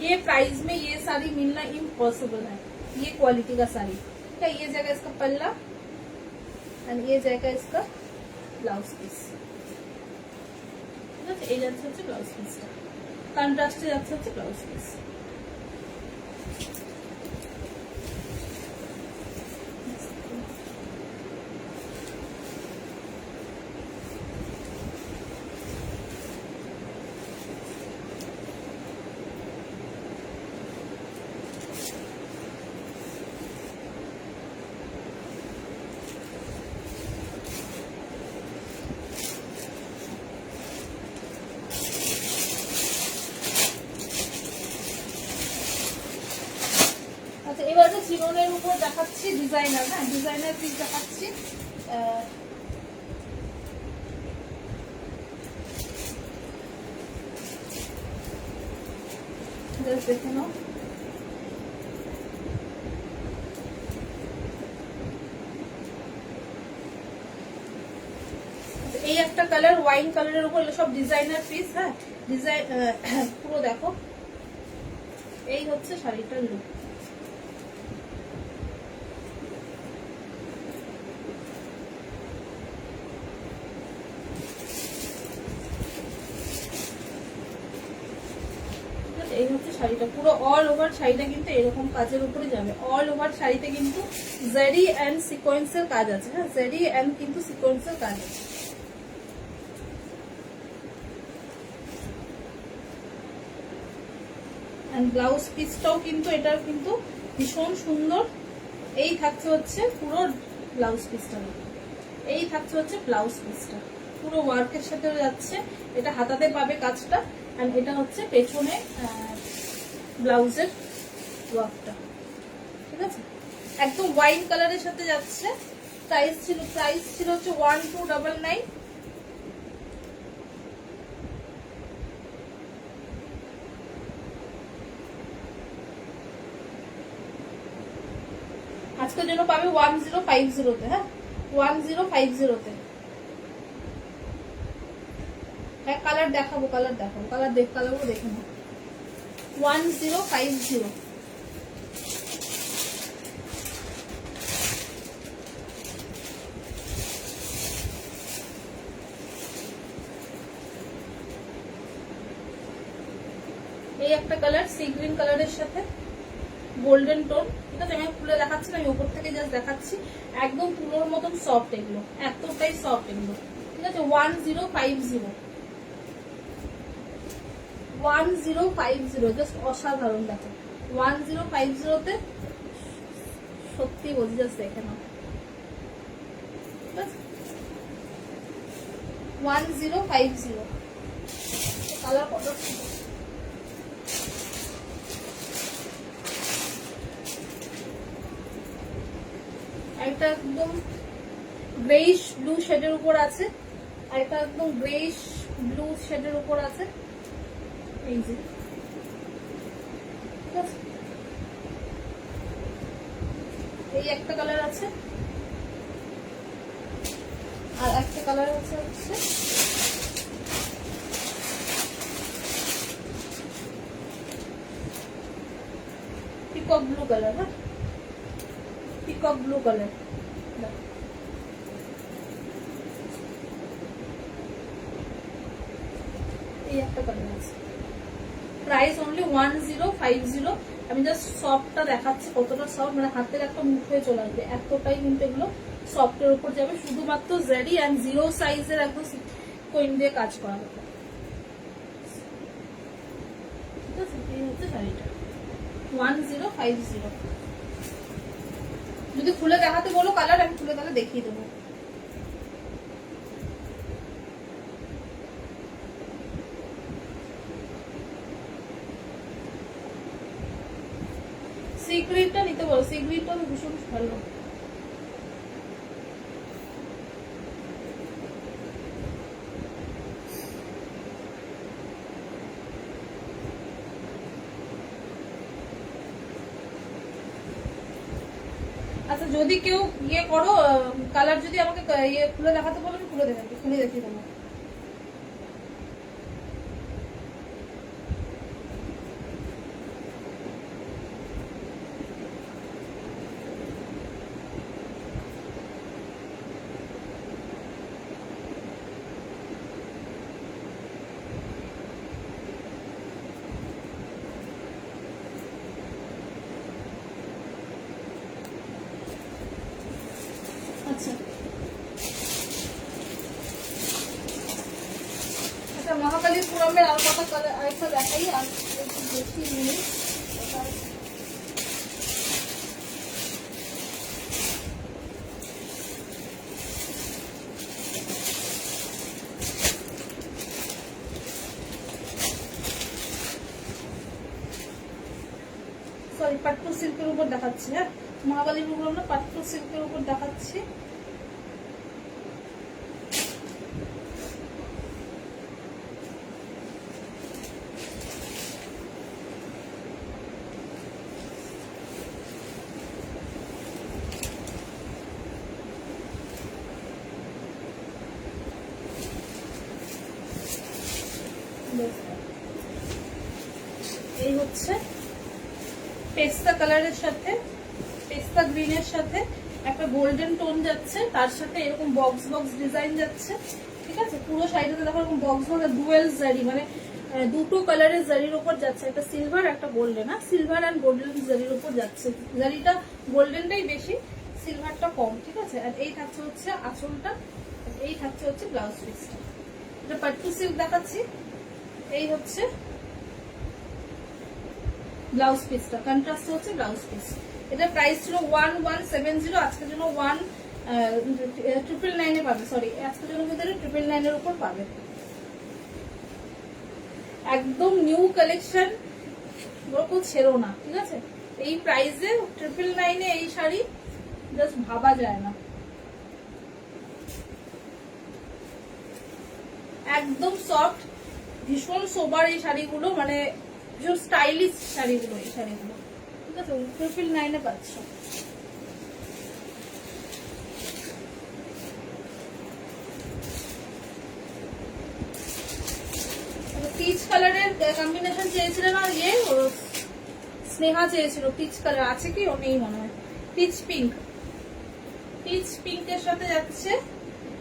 ये प्राइस में ये साड़ी मिलना इम्पॉसिबल है, ये क्वालिटी का साड़ी। ठीक है, ये जाएगा इसका पल्ला एंड ये जाएगा इसका ब्लाउज पीस, ঠিক আছে। এই যাচ্ছে হচ্ছে ব্লাউজ পিসটা, কন্ট্রাস্টে যাচ্ছে হচ্ছে ব্লাউজ পিস। এবারে চিননের উপর দেখাচ্ছি ডিজাইনার, হ্যাঁ, ডিজাইনার পিস দেখাচ্ছি। দেখে নাও, কালার, ওয়াইন কালারের উপর, এগুলো সব ডিজাইনার পিস। হ্যাঁ, ডিজাইন পুরো দেখো, এই হচ্ছে শাড়িটার লুক। এই হচ্ছে শাড়িটা, পুরো অল ওভার শাড়িটা কিন্তু এরকম কাজের উপরে যাবে। অল ওভার শাড়িতে কিন্তু জারি এন্ড সিকোয়েন্সের কাজ আছে। হ্যাঁ, জারি এন্ড কিন্তু সিকোয়েন্সের কাজ আছে। ব্লাউজ পিসটাও কিন্তু এটার কিন্তু ভীষণ সুন্দর। এই থাকছে হচ্ছে পুরো ব্লাউজ পিসটা, এই থাকছে হচ্ছে ব্লাউজ পিসটা, পুরো ওয়ার্কের সাথে যাচ্ছে। এটা হাতাতে পাবে কাজটা, এন্ড এটা হচ্ছে পেছনে ব্লাউজের ওয়ার্কটা। ঠিক আছে, একদম ওয়াইন কালারের সাথে যাচ্ছে। প্রাইস ছিল হচ্ছে 1299। আজকের জন্য পাবে 1050-তে। হ্যাঁ, 1050-তে। হ্যাঁ, কালার দেখাবো, কালারও দেখে নাও। 1050। এই একটা কালার সি গ্রিন কালারের সাথে গোল্ডেন টোন। ঠিক আছে, আমি খুলে দেখাচ্ছি না, আমি উপর থেকে জাস্ট দেখাচ্ছি। একদম তুলোর মতন সফট, এগুলো এতটাই সফট এগুলো। ঠিক আছে, 1050, 1050, জাস্ট অসাধারণ। দেখো 1050-তে সত্যি বলছি, জাস্ট দেখে নাও। ঠিক আছে, 1050। কালার কত সুন্দর। একটা একদম গ্রেইশ ব্লু শেডের উপর আছে, আর একটা একদম গ্রেইশ ব্লু শেডের উপর আছে। এই যে, ঠিক আছে, এই একটা কালার আছে, আর একটা কালার হচ্ছে পিকক ব্লু কালার। হ্যাঁ, পিকক ব্লু কালার। এই একটা কালার আছে। Price only 1050। আমি জাস্ট সফটটা দেখাচ্ছি, কতটা সফট, মানে হাতের একটা মুখ হয়ে চলে আসবে, এতটাই কিন্তু এগুলো সফটের উপর যাবে। শুধুমাত্র জারি এন্ড 0 সাইজের একদম কোইন দিয়ে কাজ করা হবে। ঠিক আছে, এই হচ্ছে শাড়িটা 1050। যদি খুলে দেখাতে বলো কালার, আমি খুলে তাহলে দেখিয়ে দেবো। সিগ্রিটটা নিতে বলো, সিগ্রিটটা ভীষণ ভালো। আচ্ছা, যদি কেউ ইয়ে করো, কালার যদি আমাকে ইয়ে খুলে দেখাতে বলো, আমি খুলে দেখিয়ে দেবো। আচ্ছা, মহাকালীপুরমের আর কটা কালার আরেকটা দেখাই, আর একটু বেশি নিয়ে। সরি, পাট্টু সিল্কের উপর দেখাচ্ছি। হ্যাঁ, মহাকালীপুর আমরা পাট্টু সিল্কের উপর দেখাচ্ছি। এই হচ্ছে পেস্তা কালারের সাথে, পেস্তা গ্রিনের সাথে একটা গোল্ডেন টোন যাচ্ছে, তার সাথে এরকম বক্স বক্স ডিজাইন যাচ্ছে, ঠিক আছে। পুরো শাড়িটাতে দেখো এরকম বক্স বক্স ডুয়েল জারি, মানে দুটো কালারের জারির উপর যাচ্ছে, একটা সিলভার একটা গোল্ডেন, হ্যাঁ সিলভার অ্যান্ড গোল্ডেন জারির উপর যাচ্ছে। জারিটা গোল্ডেনটাই বেশি, সিলভারটা কম, ঠিক আছে। আর এই থাকছে হচ্ছে আঁচলটা, এই থাকছে হচ্ছে ব্লাউজ পিসটা। এটা পাট্টু সিল্ক দেখাচ্ছি, এই হচ্ছে ব্লাউজ পিসটা, কন্ট্রাস্ট হচ্ছে ব্লাউজ পিস। এটা প্রাইস ছিল 1170, আজকের জন্য 1999 পাবে, সরি আজকের জন্য ভিতরে 999 উপর পাবে। একদম নিউ কালেকশন, ওরকম ছেড়ো না, ঠিক আছে। এই প্রাইসে 999 এই শাড়ি জাস্ট ভাবা যায় না। একদম সফট, ভীষণ সোবার এই শাড়িগুলো, মানে ভীষণ স্টাইলিশ শাড়িগুলো, এই শাড়িগুলো, ঠিক আছে। 999 পাচ্ছ। পিচ কালারের কম্বিনেশন চেয়েছিলেন, আর ইয়ে স্নেহা চেয়েছিল পিচ কালার, আছে কি ও নেই মনে হয়। পিচ পিঙ্ক, পিচ পিঙ্কের সাথে যাচ্ছে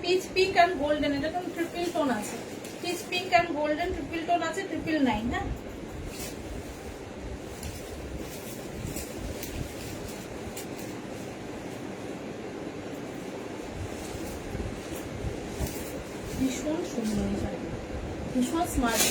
পিচ পিঙ্ক অ্যান্ড গোল্ডেন, এটা তো ট্রিপল টোন আছে, pitch pink and golden triple tone আছে 999, হ্যাঁ। ভীষণ সুন্দর এই শাড়ি, ভীষণ স্মার্ট।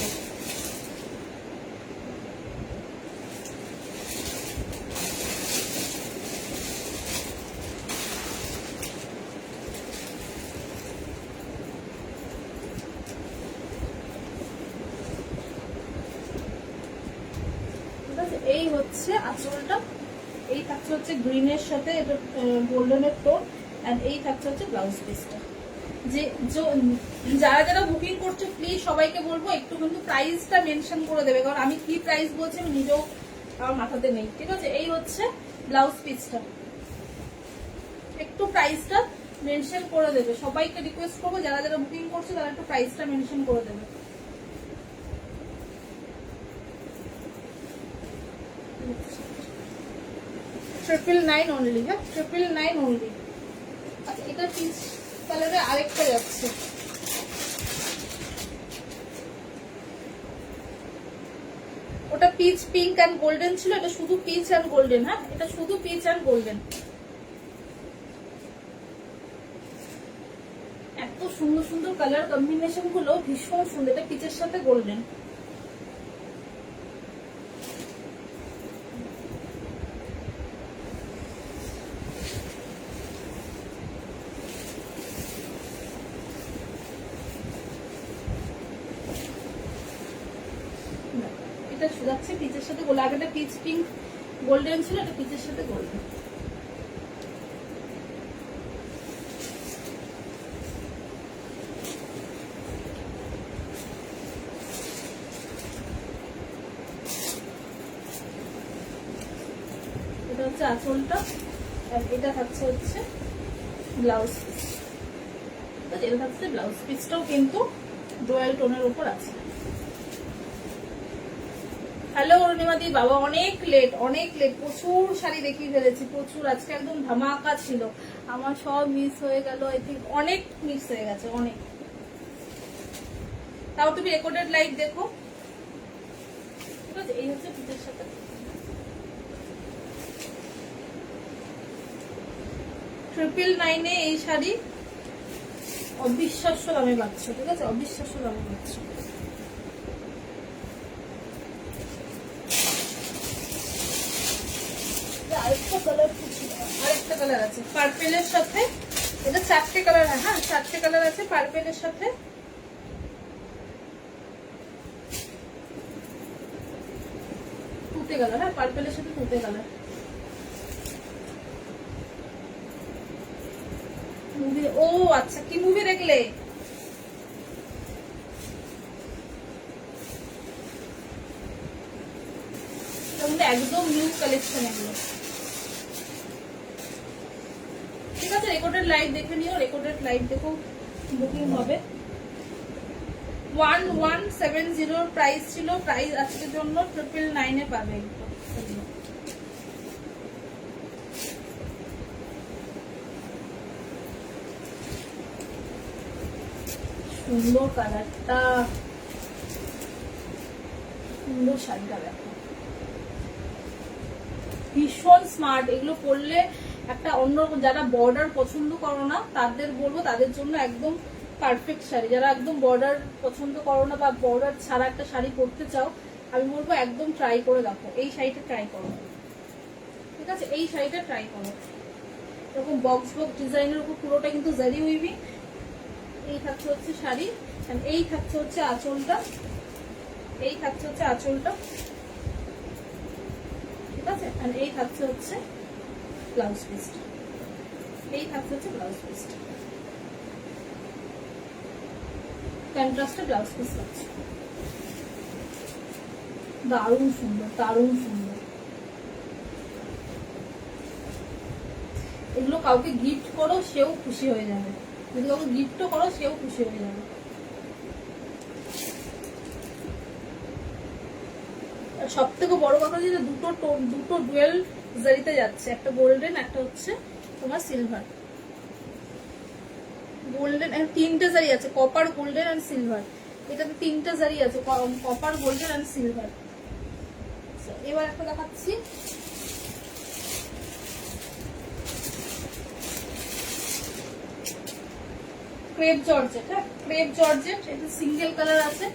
এই হচ্ছে আঁচলটা, এই থাকছে হচ্ছে গ্রিনের সাথে এটা গোল্ডেনের টোন, এন্ড এই থাকছে হচ্ছে ব্লাউজ পিসটা। যে যারা যারা বুকিং করছে প্লিজ সবাইকে বলবো একটু কিন্তু প্রাইসটা মেনশন করে দেবে, কারণ আমি কি প্রাইস বলছি আমি নিজেও আমার মাথাতে নেই, ঠিক আছে। এই হচ্ছে ব্লাউজ পিসটা, একটু প্রাইসটা মেনশন করে দেবে, সবাইকে রিকোয়েস্ট করবো যারা যারা বুকিং করছে তারা একটু প্রাইসটা মেনশন করে দেবে। ট্রিপল নাইন অনলি, হ্যাঁ 999 অনলি। আচ্ছা এটা পিচ কালারে আরেকটা যাচ্ছে, ওটা পিচ পিঙ্ক অ্যান্ড গোল্ডেন ছিল, এটা শুধু পিচ অ্যান্ড গোল্ডেন, হ্যাঁ এটা শুধু পিচ অ্যান্ড গোল্ডেন। এত সুন্দর সুন্দর কালার কম্বিনেশন গুলো, ভীষণ সুন্দর। এটা পিচের সাথে গোল্ডেন, এটা যাচ্ছে পিচের সাথে গোল্ডেন। আগেটা পিচ পিঙ্ক গোল্ডেন ছিল, এটা পিচের সাথে গোল্ডেন। এটা হচ্ছে আঁচলটা, আর এটা থাকছে হচ্ছে ব্লাউজ পিস, এটা থাকছে ব্লাউজ পিসটাও কিন্তু রয়্যাল টোনের উপর আছে। হ্যালো অরুণিমাদি, বাবা অনেক লেট, অনেক লেট, প্রচুর শাড়ি দেখিয়ে ফেলেছি, প্রচুর। আজকে একদম ধামাকা ছিল, আমার সব মিস হয়ে গেল, আই থিঙ্ক অনেক মিস হয়ে গেছে, অনেক। তাও তুমি রেকর্ডেড লাইভ দেখো, ঠিক আছে। এই হচ্ছে পিচের সাথে, 999 এই শাড়ি অবিশ্বাস্য দামে পাচ্ছ, ঠিক আছে, অবিশ্বাস্য দামে পাচ্ছ। আরেকটা কালার, আরেকটা কালার আছে পার্পেলের সাথে, এটা 4টে কালার, হ্যাঁ 4টে কালার আছে পার্পেলের সাথে। তুতে কালার, হ্যাঁ পার্পেলের সাথে তুতে কালার। মুভি, ও আচ্ছা কি মুভি দেখলে? একদম নিউ কালেকশন এগুলো, ঠিক আছে। রেকর্ডেড লাইভ দেখে নিও, রেকর্ডেড লাইভ দেখো বুকিং হবে। 1170 প্রাইস ছিল, প্রাইস আজকের জন্য 999 পাবে। সুন্দর কালারটা, সুন্দর শাড়িটা দেখো, ভীষণ স্মার্ট। এগুলো পরলে একটা অন্য, যারা বর্ডার পছন্দ করো না তাদের বলবো, তাদের জন্য একদম পারফেক্ট শাড়ি। যারা একদম বর্ডার পছন্দ করো না বা বর্ডার ছাড়া একটা শাড়ি পরতে চাও, আমি বলবো একদম ট্রাই করে দেখো, এই শাড়িটা ট্রাই করো, ঠিক আছে? এই শাড়িটা ট্রাই করো। এরকম বক্স বক্স ডিজাইনের উপর পুরোটা কিন্তু জারি উইভিং। এই থাকছে হচ্ছে শাড়ি, এই থাকছে হচ্ছে আঁচলটা, এই থাকছে হচ্ছে আঁচলটা, ঠিক আছে? আর এই থাকছে হচ্ছে ব্লাউজ পিসটা, এই থাকছে হচ্ছে ব্লাউজ পিসটা, কন্ট্রাস্টে ব্লাউজ পিস আছে। দারুণ সুন্দর, দারুণ সুন্দর। এগুলো কাউকে গিফট করো, সেও খুশি হয়ে যাবে। যদি কাউকে গিফটও করো, সেও খুশি হয়ে যাবে। সব থেকে বড় কথা যে দুটো ডুয়েল জারিতে যাচ্ছে, একটা গোল্ডেন, একটা হচ্ছে তোমার সিলভার। গোল্ডেন, তিনটে জারি আছে, কপার, গোল্ডেন এন্ড সিলভার। এটাতে তিনটে জারি আছে, কপার, গোল্ডেন এন্ড সিলভার। এবার একটা দেখাচ্ছি, ক্রেপ জর্জেট। হ্যাঁ, ক্রেপ জর্জেট, এটা সিঙ্গেল কালার আছে,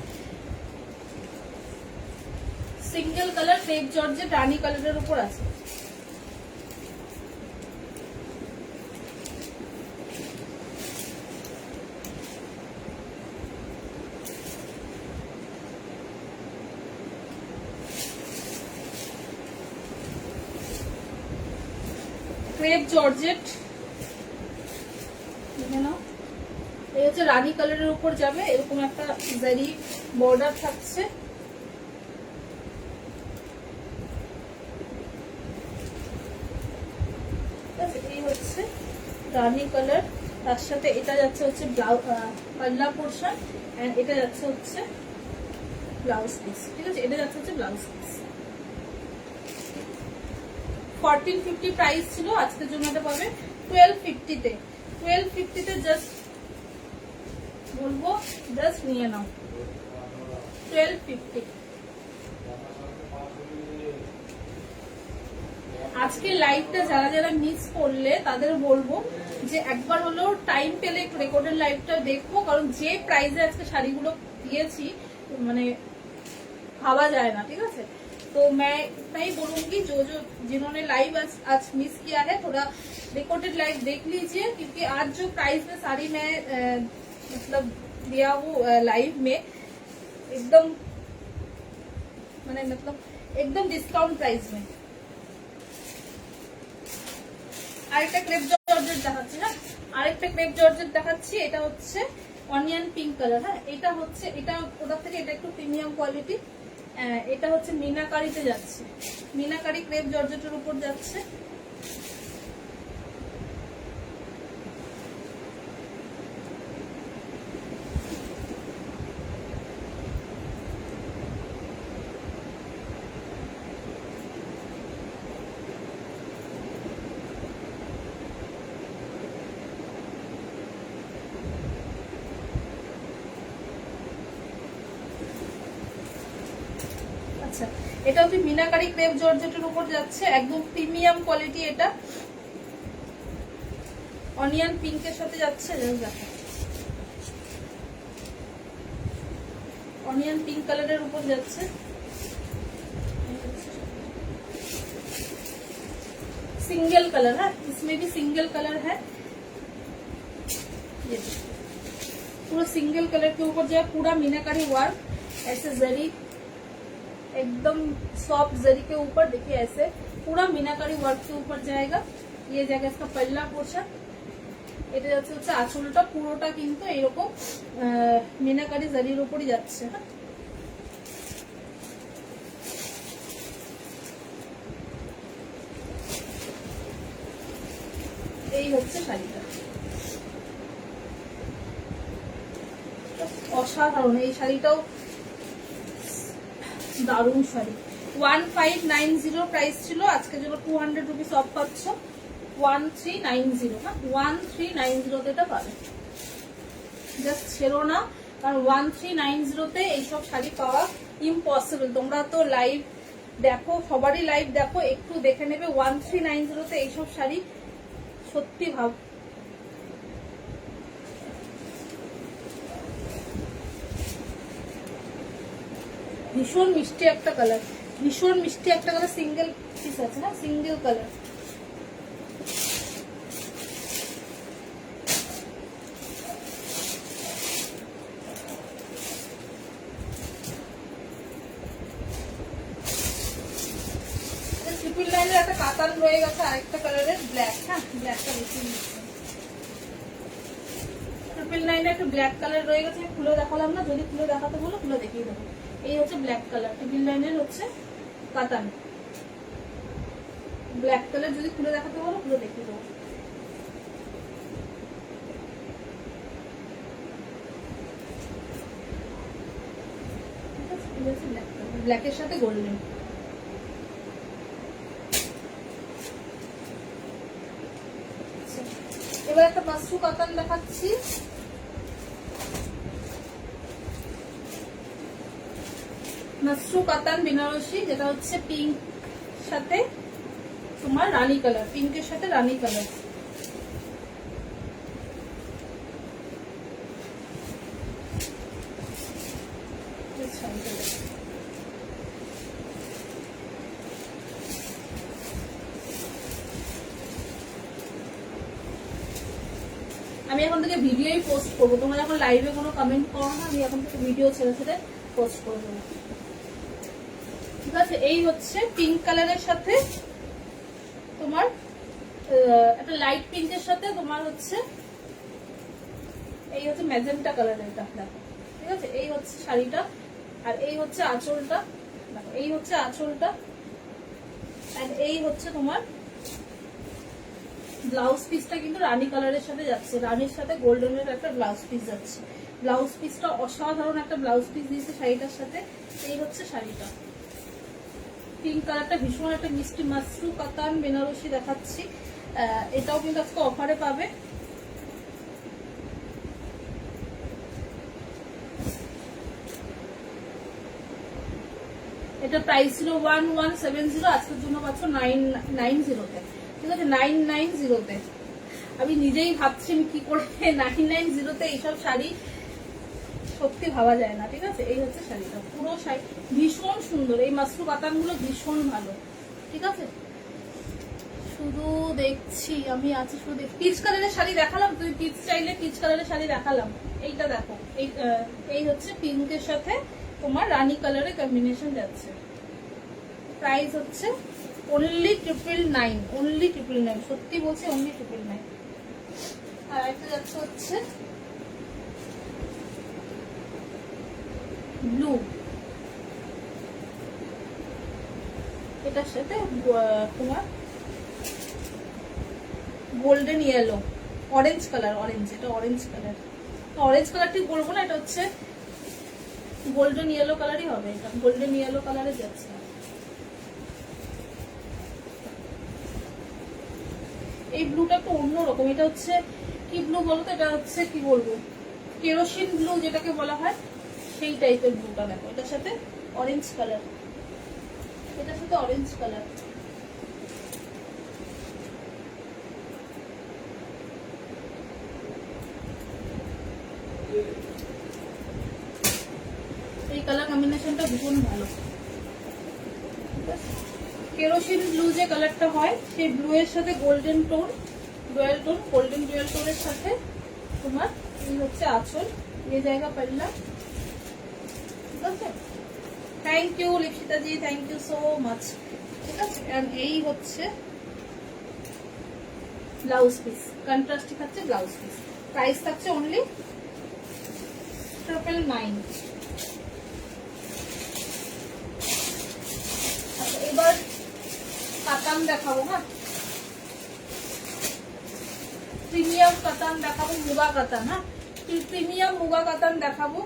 সিঙ্গেল কালার ক্রেপ জর্জেট রানী কালারের উপর আছে। ক্রেপ জর্জেট, দেখে নাও। এই হচ্ছে রানী কালারের উপর যাবে, এরকম একটা জারি বর্ডার থাকছে। এই হচ্ছে রানী কালার, তার সাথে এটা যাচ্ছে হচ্ছে পাল্লা পোর্শন, এন্ড এটা যাচ্ছে হচ্ছে ব্লাউজ পিস, ঠিক আছে? এটা যাচ্ছে হচ্ছে ব্লাউজ পিস। 1450 প্রাইস ছিল, আজকের জন্য এটা পাবে 1250 তে। 1250 তে জাস্ট বলবো, জাস্ট নিয়ে নাও 1250। আজকে লাইভটা যারা যারা মিস করলে তাদের বলবো যে একবার হলেও টাইম পেলে রেকর্ডেড লাইভটা দেখবো, কারণ যে প্রাইসে আজকে শাড়িগুলো দিয়েছি মানে ভাবা যায় না, ঠিক আছে? तो मैं इतना ही बोलूंगी, जो जिन्होंने लाइव आज मिस किया है, थोड़ा रिकॉर्डेड लाइव देख लीजिए, क्योंकि आज जो प्राइस में साड़ी मैं मतलब दिया हूँ लाइव में, एकदम मतलब एकदम डिस्काउंट प्राइस में। আরেকটা ক্রেপ জর্জেট দেখাচ্ছি। হ্যাঁ, আরেকটা ক্রেপ জর্জেট দেখাচ্ছি, এটা হচ্ছে অনিয়ন পিঙ্ক কালার। হ্যাঁ, এটা হচ্ছে, এটা ওটার থেকে এটা একটু প্রিমিয়াম কোয়ালিটি। এটা হচ্ছে মিনাকারিতে যাচ্ছে, মিনাকারি ক্রেপ জর্জেটের উপর যাচ্ছে। আচ্ছা, এটা হচ্ছে মিনাকারি ক্রেপ জর্জেটের উপর যাচ্ছে, একদম প্রিমিয়াম কোয়ালিটি। এটা অনিয়ন পিঙ্কের সাথে যাচ্ছে, দেখো অনিয়ন পিঙ্ক কালারের উপর যাচ্ছে। सिंगल कलर है, इसमें भी सिंगल कलर है, ये पूरा सिंगल कलर के ऊपर जो है पूरा मीनाकारी वर्क, ऐसे जरी एकदम सॉफ्ट जरी के ऊपर देखिए, ऐसे पूरा मीनाकारी वर्क के ऊपर जाएगा। ये जाएगा इसका पल्ला पोर्शन, এটা যাচ্ছে হচ্ছে আঁচলটা, পুরোটা কিন্তু এরকম মিনাকারি জারির উপরই যাচ্ছে। হ্যাঁ, এই হচ্ছে শাড়িটা, অসাধারণ। এই শাড়িটাও দারুণ শাড়ি। 1590 প্রাইস ছিল, আজকে যেন 200 রুপিস অফ পাচ্ছ। 1390 না, 1390 এটা পাবে। জাস্ট ছেড়ো না, কারণ 1390 এইসব শাড়ি পাওয়া ইম্পসিবল। তোমরা তো লাইভ দেখো, সবারই লাইভ দেখো, একটু দেখে নেবে। 1390 এইসব শাড়ি সত্যি ভাব। ভীষণ মিষ্টি একটা কালার, ভীষণ মিষ্টি একটা কালার। সিঙ্গেল পিস আছে না, সিঙ্গেল কালার। ট্রিপল লাইনের একটা কাতান রয়ে গেছে, আরেকটা কালারের ব্ল্যাক। হ্যাঁ, ব্ল্যাকটা বেশি মিষ্টি। ট্রিপল লাইনের একটা ব্ল্যাক কালার রয়ে গেছে, খুলে দেখালাম না। যদি খুলে দেখাতে বলো খুলে দেখিয়ে দেবো। এই হচ্ছে ব্ল্যাক কালার, ট্রিপল লাইনের হচ্ছে কাতান ব্ল্যাক কালার। যদি খুলে দেখাতে বলো খুলে দেখিয়ে দেবো। ব্ল্যাকের সাথে গোল্ডেন। এবার একটা মাশরু কাতান দেখাচ্ছি। মাশরু কাতান বেনারসি, যেটা হচ্ছে পিঙ্ক সাথে তোমার রানী কালার, পিঙ্কের সাথে রানী কালার। আমি এখন থেকে ভিডিওই পোস্ট করবো। তোমরা যখন লাইভে কোনো কমেন্ট করো না, আমি এখন থেকে ভিডিও ছেড়ে ছেড়ে পোস্ট করবো। ঠিক আছে, এই হচ্ছে পিঙ্ক কালারের সাথে তোমার একটা লাইট পিঙ্কের সাথে তোমার হচ্ছে এই হচ্ছে ম্যাজেন্টা কালারের। এটা দেখো, ঠিক আছে। এই হচ্ছে শাড়িটা, আর এই হচ্ছে আঁচলটা। দেখো, এই হচ্ছে আঁচলটা, আর এই হচ্ছে তোমার ব্লাউজ পিসটা। কিন্তু রানী কালারের সাথে যাচ্ছে, রানীর সাথে গোল্ডেনের একটা ব্লাউজ পিস যাচ্ছে। ব্লাউজ পিসটা অসাধারণ একটা ব্লাউজ পিস দিয়েছে শাড়িটার সাথে। এই হচ্ছে শাড়িটা, পিঙ্ক কালারটা ভীষণ একটা মিষ্টি। মাশরু কাতান বেনারসি দেখাচ্ছি। এটাও কিন্তু আজকে অফারে পাবে। এটা প্রাইস ছিল 1170, আজকের জন্য পাচ্ছ 990-তে। ঠিক আছে, 990-তে। আমি নিজেই ভাবছি আমি কি করে 990-তে এইসব শাড়ি সত্যি ভাবা যায় না। ঠিক আছে, এই হচ্ছে শাড়িটা, পুরো শাড়ি ভীষণ সুন্দর। এই মাশরু কাতান গুলো ভীষণ ভালো। ঠিক আছে, শুধু দেখছি আমি আছি, শুধু পিচ কালারের শাড়ি দেখালাম। তুমি পিচ চাইলে পিচ কালারের শাড়ি দেখালাম। এইটা দেখো, এই হচ্ছে পিঙ্কের সাথে তোমার রানী কালারের কম্বিনেশন যাচ্ছে। প্রাইস হচ্ছে অনলি 999, অনলি 999। সত্যি বলছি, অনলি 999। আর একটা যাচ্ছে হচ্ছে ব্লু, এটার সাথে তোমার golden yellow, orange colour. Orange, এটা অরেঞ্জ কালার। অরেঞ্জ কালার ঠিক বলবো না, এটা হচ্ছে গোল্ডেন ইয়েলো কালারই হবে। এটা গোল্ডেন ইয়েলো কালারে যাচ্ছে। এই ব্লুটা একটু অন্যরকম। এটা হচ্ছে কি ব্লু বলতো, এটা হচ্ছে কি বলবো, কেরোসিন ব্লু যেটাকে বলা হয়, সেই টাইপের ব্লুটা। দেখো, এটার সাথে অরেঞ্জ কালার, এটার সাথে অরেঞ্জ কালার। এই কালার কম্বিনেশনটা ভীষণ ভালো। কেরোসিন ব্লু যে কালারটা হয়, সেই ব্লু এর সাথে golden tone, dual tone, golden dual টোনের সাথে তোমার এই হচ্ছে আঁচল, এই জায়গা পাল্লা। ঠিক আছে, thank you Lipsita ji, thank you so much. ঠিক আছে, এই হচ্ছে ব্লাউজ পিস, কন্ট্রাস্টে থাকছে ব্লাউজ পিস। প্রাইস থাকছে অনলি 999। আচ্ছা, এবার কাতান দেখাবো। হ্যাঁ, প্রিমিয়াম কাতান দেখাবো, মুগা কাতান। হ্যাঁ, প্রিমিয়াম মুগা কাতান দেখাবো।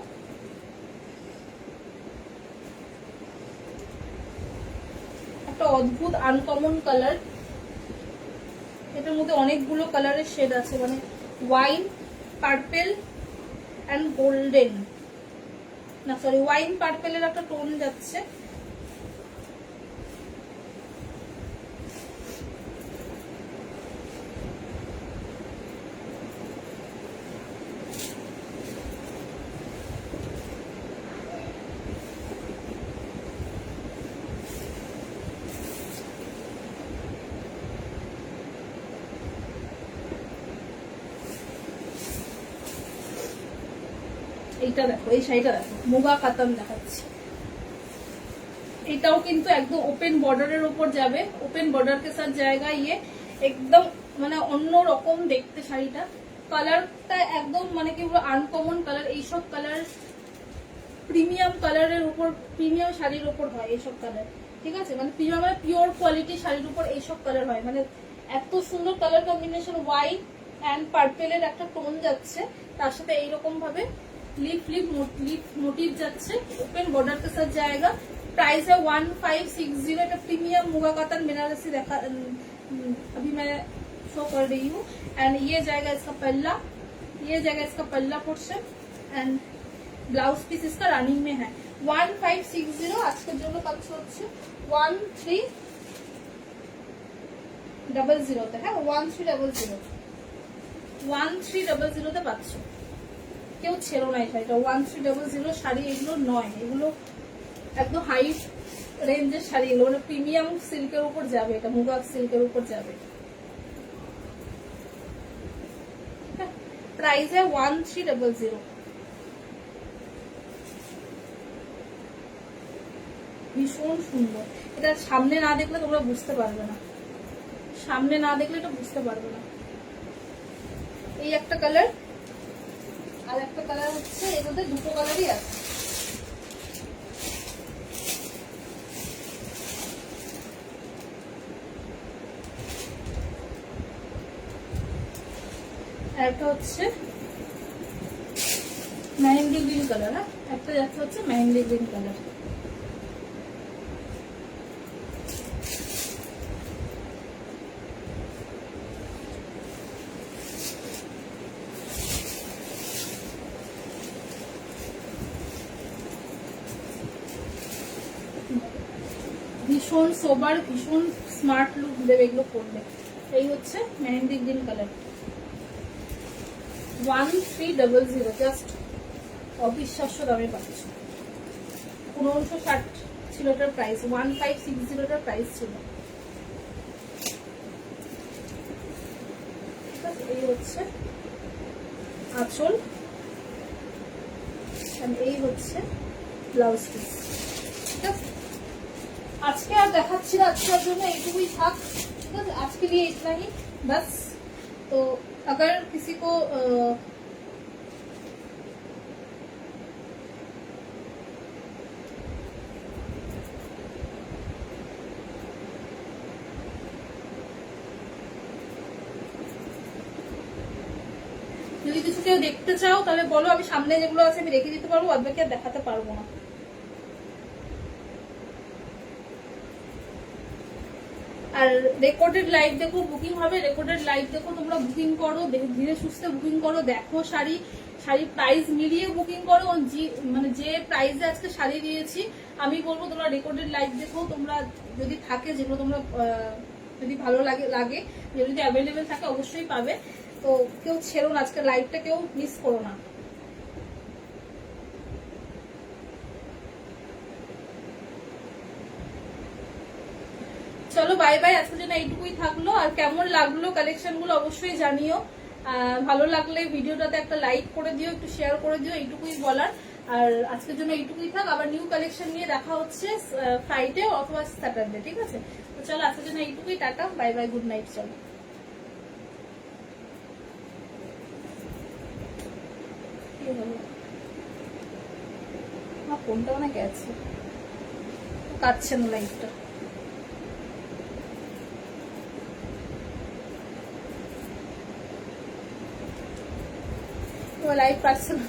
একটা অদ্ভুত আনকমন কালার। এটার মধ্যে অনেকগুলো কালারের শেড আছে, মানে ওয়াইন, পার্পেল অ্যান্ড গোল্ডেন, না সরি ওয়াইন পার্পেলের একটা টোন যাচ্ছে। এইটা দেখো, এই শাড়িটা দেখো, মুগা কাতান দেখাচ্ছি। এটাও কিন্তু একদম ওপেন বর্ডারের উপর যাবে, ওপেন বর্ডার কে সাথ জায়গা, ইয়ে একদম মানে অন্য রকম দেখতে শাড়িটা। কালারটা একদম মানে কি পুরো আনকমন কালার। এইসব কালার প্রিমিয়াম কালারের উপর, প্রিমিয়াম শাড়ির উপর হয় এইসব কালার, ঠিক আছে? মানে প্রিমিয়াম মানে পিওর কোয়ালিটি শাড়ির উপর এইসব কালার হয়। মানে এত সুন্দর কালার কম্বিনেশন, হোয়াইট অ্যান্ড পার্পেলের একটা টোন যাচ্ছে, তার সাথে এইরকম ভাবে লিপ মোটিভ যাচ্ছে, ওপেন बॉर्डर के साथ जाएगा। प्राइस है 1560। এটা प्रीमियम मुगा कातन बनारसी देखा अभी मैं शो कर रही हूँ। एंड ये जाएगा इसका पल्ला, ये जाएगा इसका पल्ला पोर्शन एंड ब्लाउज पीस इसका रनिंग में है। 1560 আজকের জন্য কাজ হচ্ছে 1300 তে, হ্যাঁ 1300 তে পাচ্ছ। কেউ ছেড়ো না এই শাড়িটা। 1300 শাড়ি এগুলো নয়, এগুলো একদম হাই রেঞ্জের শাড়ি, এগুলো মানে প্রিমিয়াম সিল্কের উপর যাবে, এটা মুগা সিল্কের উপর যাবে। প্রাইস है 1300। ভীষণ সুন্দর। এটা সামনে না দেখলে তোমরা বুঝতে পারবে না, সামনে না দেখলে এটা বুঝতে পারবে না। এই একটা কালার, আর একটা কালার হচ্ছে, এর মধ্যে দুটো কালারই আছে। একটা হচ্ছে মেহেন্দি গ্রিন কালার, হ্যাঁ একটা যাচ্ছে হচ্ছে মেহেন্দি গ্রিন কালার। ভীষণ সোবার, ভীষণ স্মার্ট লুক দেবে এগুলো পরলে। এই হচ্ছে মেহেন্দি গ্রিন কালার। 1300, জাস্ট অবিশ্বাস্য দামে পাচ্ছ। 1560 ছিল এটার প্রাইস, 1560 এটার প্রাইস ছিল। এই হচ্ছে আঁচল, এই হচ্ছে ব্লাউজ পিস, ঠিক আছে? আজকে আর দেখাচ্ছি না, আজকের জন্য এইটুকুই থাক, ঠিক আছে? আজকে लिए इतना ही बस। तो अगर किसी को যদি কিছু কেউ দেখতে চাও তাহলে বলো, আমি সামনে যেগুলো আছে আমি রেখে দিতে পারবো, বাদ বাকি আর দেখাতে পারবো না। আর রেকর্ডেড লাইভ দেখো, বুকিং হবে, রেকর্ডেড লাইভ দেখো, তোমরা বুকিং করো, ধীরে সুস্থে বুকিং করো, দেখো শাড়ির প্রাইস মিলিয়ে বুকিং করো। মানে যে প্রাইসে আজকে শাড়ি দিয়েছি আমি বলবো তোমরা রেকর্ডেড লাইভ দেখো। তোমরা যদি থাকে, যেগুলো তোমরা যদি ভালো লাগে, যদি অ্যাভেলেবেল থাকে অবশ্যই পাবে। তো কেউ ছেড়ো না, আজকে লাইভটা কেউ মিস করো না। চলো বাই বাই, আজকের জন্য এইটুকুই থাকলো। আর কেমন লাগলো কালেকশন গুলো অবশ্যই জানিও। ভালো লাগলে ভিডিওটাতে একটা লাইক করে দিও, একটু শেয়ার করে দিও, এইটুকুই বলার। আর আজকের জন্য এইটুকুই থাক, আবার নিউ কালেকশন নিয়ে দেখা হচ্ছে ফ্রাইডে অথবা স্যাটারডে, ঠিক আছে? তো চলো আজকের জন্য এইটুকুই, tata bye bye, good night. চলো ফোনটা অনেক আছে, কাটছে না লাইটটা, লাইট পাচ্ছে না।